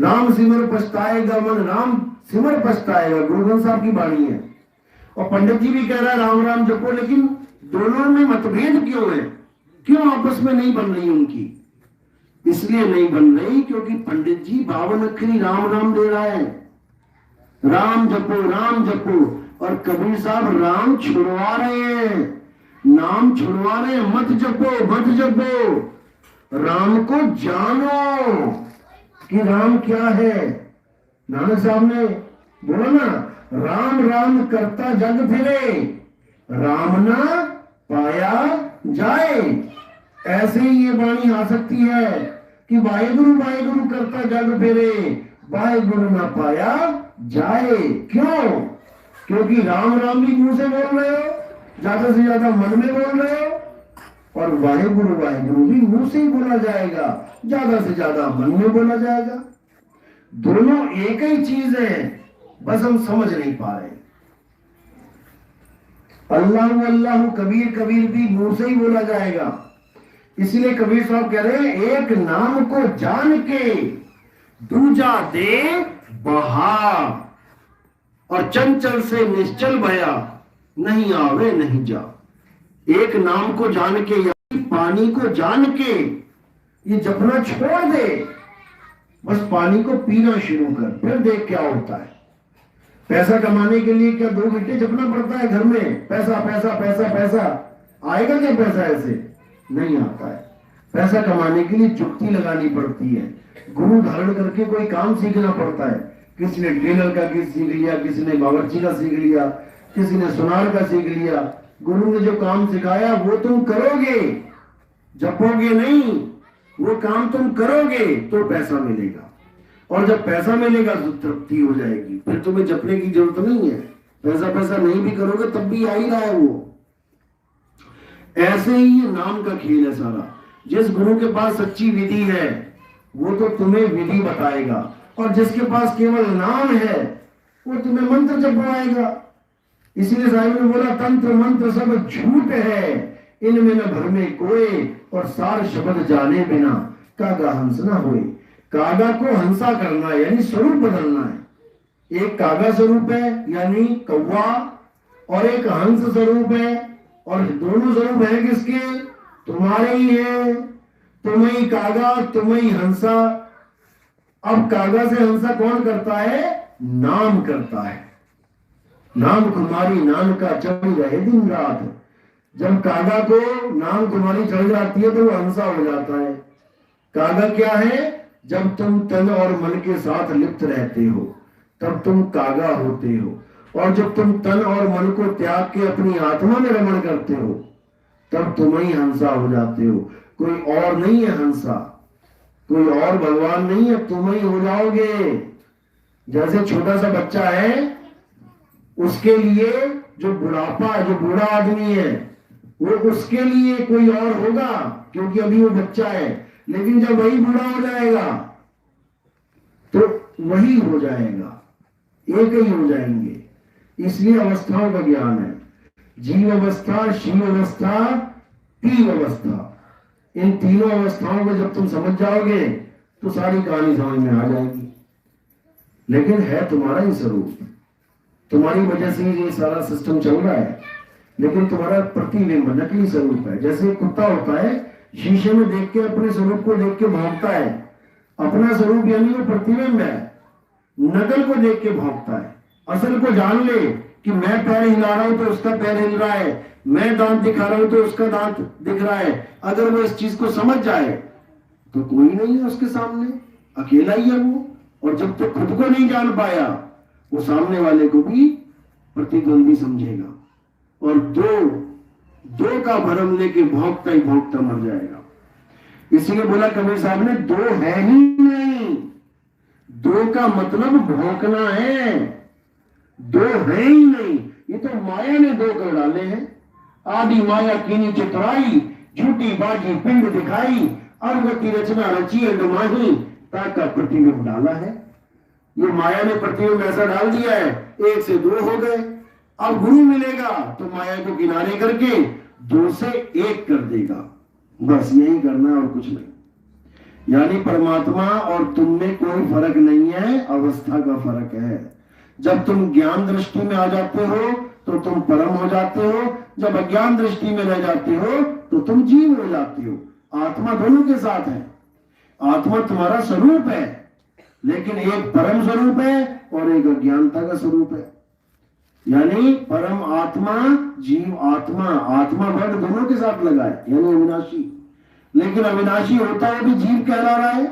राम सिमर पछताएगा मन, राम सिमर पछताएगा, गुरु ग्रंथ साहब की बाणी है। और पंडित जी भी कह रहा है राम राम जपो, लेकिन दोनों में मतभेद क्यों है? क्यों आपस में नहीं बन रही उनकी? इसलिए नहीं बन रही क्योंकि पंडित जी 52 अक्षरी राम राम दे रहा है, राम जपो, और कबीर साहब राम छुड़वा रहे हैं, नाम छुड़वा रहे हैं। मत जपो, राम को जानो कि राम क्या है। नानक साहब ने बोला ना, राम राम करता जग फिरे, राम ना पाया जाए। ऐसे ही ये वाणी आ सकती है कि वाहेगुरु वाहेगुरु करता जग फिरे, वाहेगुरु ना पाया जाए। क्यों? क्योंकि राम राम भी मुंह से बोल रहे हो, ज्यादा से ज्यादा मन में बोल रहे हो, और वाहेगुरु वाहेगुरु भी मुंह से ही बोला जाएगा, ज्यादा से ज्यादा मन में बोला जाएगा। दोनों एक ही चीज है, बस हम समझ नहीं पा रहे। अल्लाह अल्लाह कबीर कबीर भी मुंह से ही बोला जाएगा। इसलिए कबीर साहब कह रहे हैं, एक नाम को जान के दूजा दे बहा, और चंचल से निश्चल भया, नहीं आवे नहीं जा। एक नाम को जान के, यानी पानी को जान के ये जपना छोड़ दे, बस पानी को पीना शुरू कर, फिर देख क्या होता है। पैसा कमाने के लिए क्या 2 घंटे जपना पड़ता है घर में? पैसा पैसा पैसा पैसा आएगा क्या? पैसा ऐसे नहीं आता है। पैसा कमाने के लिए जुक्ति लगानी पड़ती है, गुरु धारण करके कोई काम सीखना पड़ता है। किसी ने टेलर का सीख लिया, किसी ने बावर्ची का सीख लिया, किसी ने सुनार का सीख लिया। गुरु ने जो काम सिखाया वो तुम करोगे, जपोगे नहीं, वो काम तुम करोगे तो पैसा मिलेगा। और जब पैसा मिलेगा तो तृप्ति हो जाएगी, फिर तुम्हें जपने की जरूरत नहीं है। पैसा नहीं भी करोगे तब भी आ ही रहा है वो। ऐसे ही ये नाम का खेल है सारा। जिस गुरु के पास सच्ची विधि है वो तो तुम्हें विधि बताएगा, और जिसके पास केवल नाम है वो तुम्हें मंत्र जपवाएगा। इसीलिए साहिब ने बोला तंत्र मंत्र सब झूठ है, इनमें न भर में कोई, और सार शब्द जाने बिना कागा हंस ना होए। कागा को हंसा करना है, यानी स्वरूप बदलना है। एक कागा स्वरूप है यानी कौवा, और एक हंस स्वरूप है, और दोनों स्वरूप है किसके? तुम्हारे ही है। तुम ही कागा, तुम ही हंसा। अब कागा से हंसा कौन करता है? नाम करता है। नाम कुमारी नाम का चढ़ रहे दिन रात। जब कागा को नाम कुमारी चढ़ जाती है तो वो हंसा हो जाता है। कागा क्या है? जब तुम तन और मन के साथ लिप्त रहते हो तब तुम कागा होते हो, और जब तुम तन और मन को त्याग के अपनी आत्मा में रमण करते हो तब तुम ही हंसा हो जाते हो। कोई और नहीं है हंसा, कोई और भगवान नहीं है, तुम ही हो जाओगे। जैसे छोटा सा बच्चा है, उसके लिए जो बुढ़ापा, जो बूढ़ा आदमी है, वो उसके लिए कोई और होगा क्योंकि अभी वो बच्चा है। लेकिन जब वही बूढ़ा हो जाएगा तो वही हो जाएगा, एक ही हो जाएंगे। इसलिए अवस्थाओं का ज्ञान है। जीव अवस्था, शिव अवस्था, पीव अवस्था। इन तीनों अवस्थाओं को जब तुम समझ जाओगे तो सारी कहानी समझ में आ जाएगी। लेकिन है तुम्हारा ही स्वरूप, तुम्हारी वजह से ये सारा सिस्टम चल रहा है, लेकिन तुम्हारा प्रतिबिंब नकली स्वरूप है। जैसे कुत्ता होता है, शीशे में देख के अपने स्वरूप को देख के भौंकता है। अपना स्वरूप यानी वो प्रतिबिंब है, नकल को देख के भौंकता है। असल को जान ले कि मैं पैर हिला रहा हूं तो उसका पैर हिल रहा है, मैं दांत दिखा रहा हूं तो उसका दांत दिख रहा है। अगर वो इस चीज को समझ जाए तो कोई नहीं है उसके सामने, अकेला ही है वो। और जब तक खुद को नहीं जान पाया वो सामने वाले को भी प्रतिद्वंदी समझेगा, और दो का भरम लेके भौंकता ही भौंकता मर जाएगा। इसीलिए बोला कबीर साहब ने, दो है ही नहीं। दो का मतलब भौंकना है, दो है ही नहीं। ये तो माया ने दो कर डाले हैं। आदि माया कीनी चितराई, झूठी बाजी पिंड दिखाई, अवगति रचना रची डुमाही, ताका प्रतिबिंब डाला है। ये माया ने प्रतिबिंब ऐसा डाल दिया है, एक से दो हो गए। अब गुरु मिलेगा तो माया को किनारे करके दो से एक कर देगा। बस यही करना है और कुछ नहीं। यानी परमात्मा और तुम में कोई फर्क नहीं है, अवस्था का फर्क है। जब तुम ज्ञान दृष्टि में आ जाते हो तो तुम परम हो जाते हो, जब अज्ञान दृष्टि में रह जाते हो तो तुम जीव हो जाते हो। आत्मा दोनों के साथ है। आत्मा तुम्हारा स्वरूप है, लेकिन एक परम स्वरूप है और एक अज्ञानता का स्वरूप है। यानी परम आत्मा, जीव आत्मा, आत्मा वर्ड दोनों के साथ लगा है, यानी अविनाशी। लेकिन अविनाशी होता है भी जीव कहला रहा है,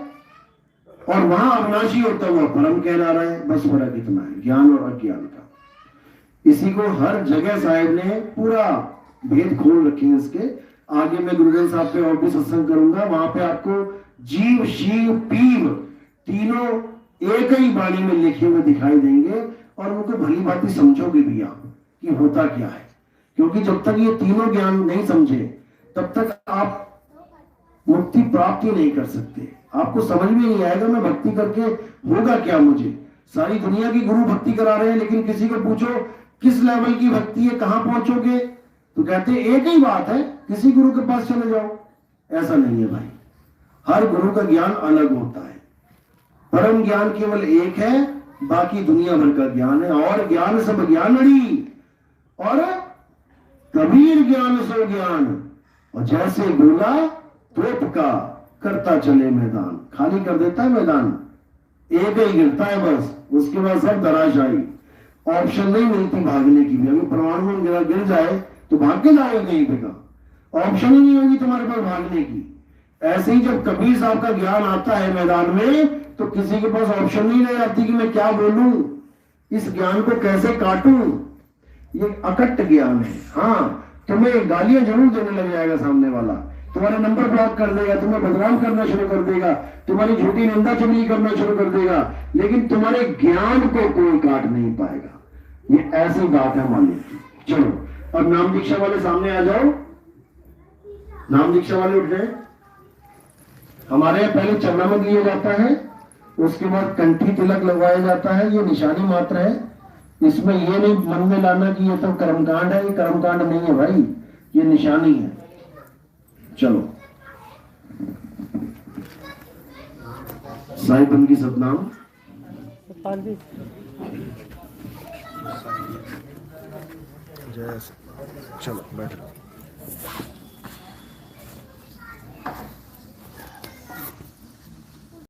और वहां अविनाशी होता हुआ परम कहला रहा है। बस फर्क इतना है, ज्ञान और अज्ञान का। इसी को हर जगह साहिब ने पूरा भेद खोल रखे हैं। इसके आगे मैं गुरुदेव साहब पे और भी सत्संग करूंगा, वहां पे आपको जीव शिव पीव तीनों एक ही वाणी में लिखे हुए दिखाई देंगे, और उनको भली भांति समझोगे भी आप कि होता क्या है। क्योंकि जब तक ये तीनों ज्ञान नहीं समझे तब तक आप मुक्ति प्राप्त ही नहीं कर सकते। आपको समझ में नहीं आएगा मैं भक्ति करके होगा क्या मुझे। सारी दुनिया की गुरु भक्ति करा रहे हैं, लेकिन किसी को पूछो किस लेवल की भक्ति है, कहां पहुंचोगे, तो कहते हैं एक ही बात है, किसी गुरु के पास चले जाओ। ऐसा नहीं है भाई, हर गुरु का ज्ञान अलग होता है। परम ज्ञान केवल एक है, बाकी दुनिया भर का ज्ञान है। और ज्ञान सब ज्ञानड़ी, और कबीर ज्ञान सो ज्ञान, और जैसे गोला तोप का करता चले मैदान। खाली कर देता है मैदान, एक ही गिरता है बस, उसके बाद सब धराशायी। ऑप्शन नहीं मिलती भागने की भी। अभी परमाणु गिर जाए तो भाग के जाएगा कहीं पे का, ऑप्शन ही नहीं होगी तुम्हारे पास भागने की। ऐसे ही जब कबीर साहब का ज्ञान आता है मैदान में, तो किसी के पास ऑप्शन नहीं रह जाती कि मैं क्या बोलूं, इस ज्ञान को कैसे काटूं। ये अकट्ट ज्ञान है। हाँ, तुम्हें गालियां जरूर देने लग जाएगा सामने वाला, तुम्हारे नंबर ब्लॉक कर देगा, तुम्हें बदनाम करना शुरू कर देगा, तुम्हारी झूठी निंदा चुगली करना शुरू कर देगा, लेकिन तुम्हारे ज्ञान को कोई काट नहीं पाएगा। ये ऐसी बात है मालिक। चलो अब नाम दीक्षा वाले सामने आ जाओ। नाम दीक्षा वाले उठ गए। हमारे यहाँ पहले चरणामृत लिया जाता है, उसके बाद कंठी तिलक लगवाया जाता है। ये निशानी मात्र है, इसमें ये नहीं मन में लाना कि ये तो कर्मकांड है। ये कर्मकांड नहीं है भाई, ये निशानी है। चलो साईं बंदगी सतनाम। जय, चलो बैठो।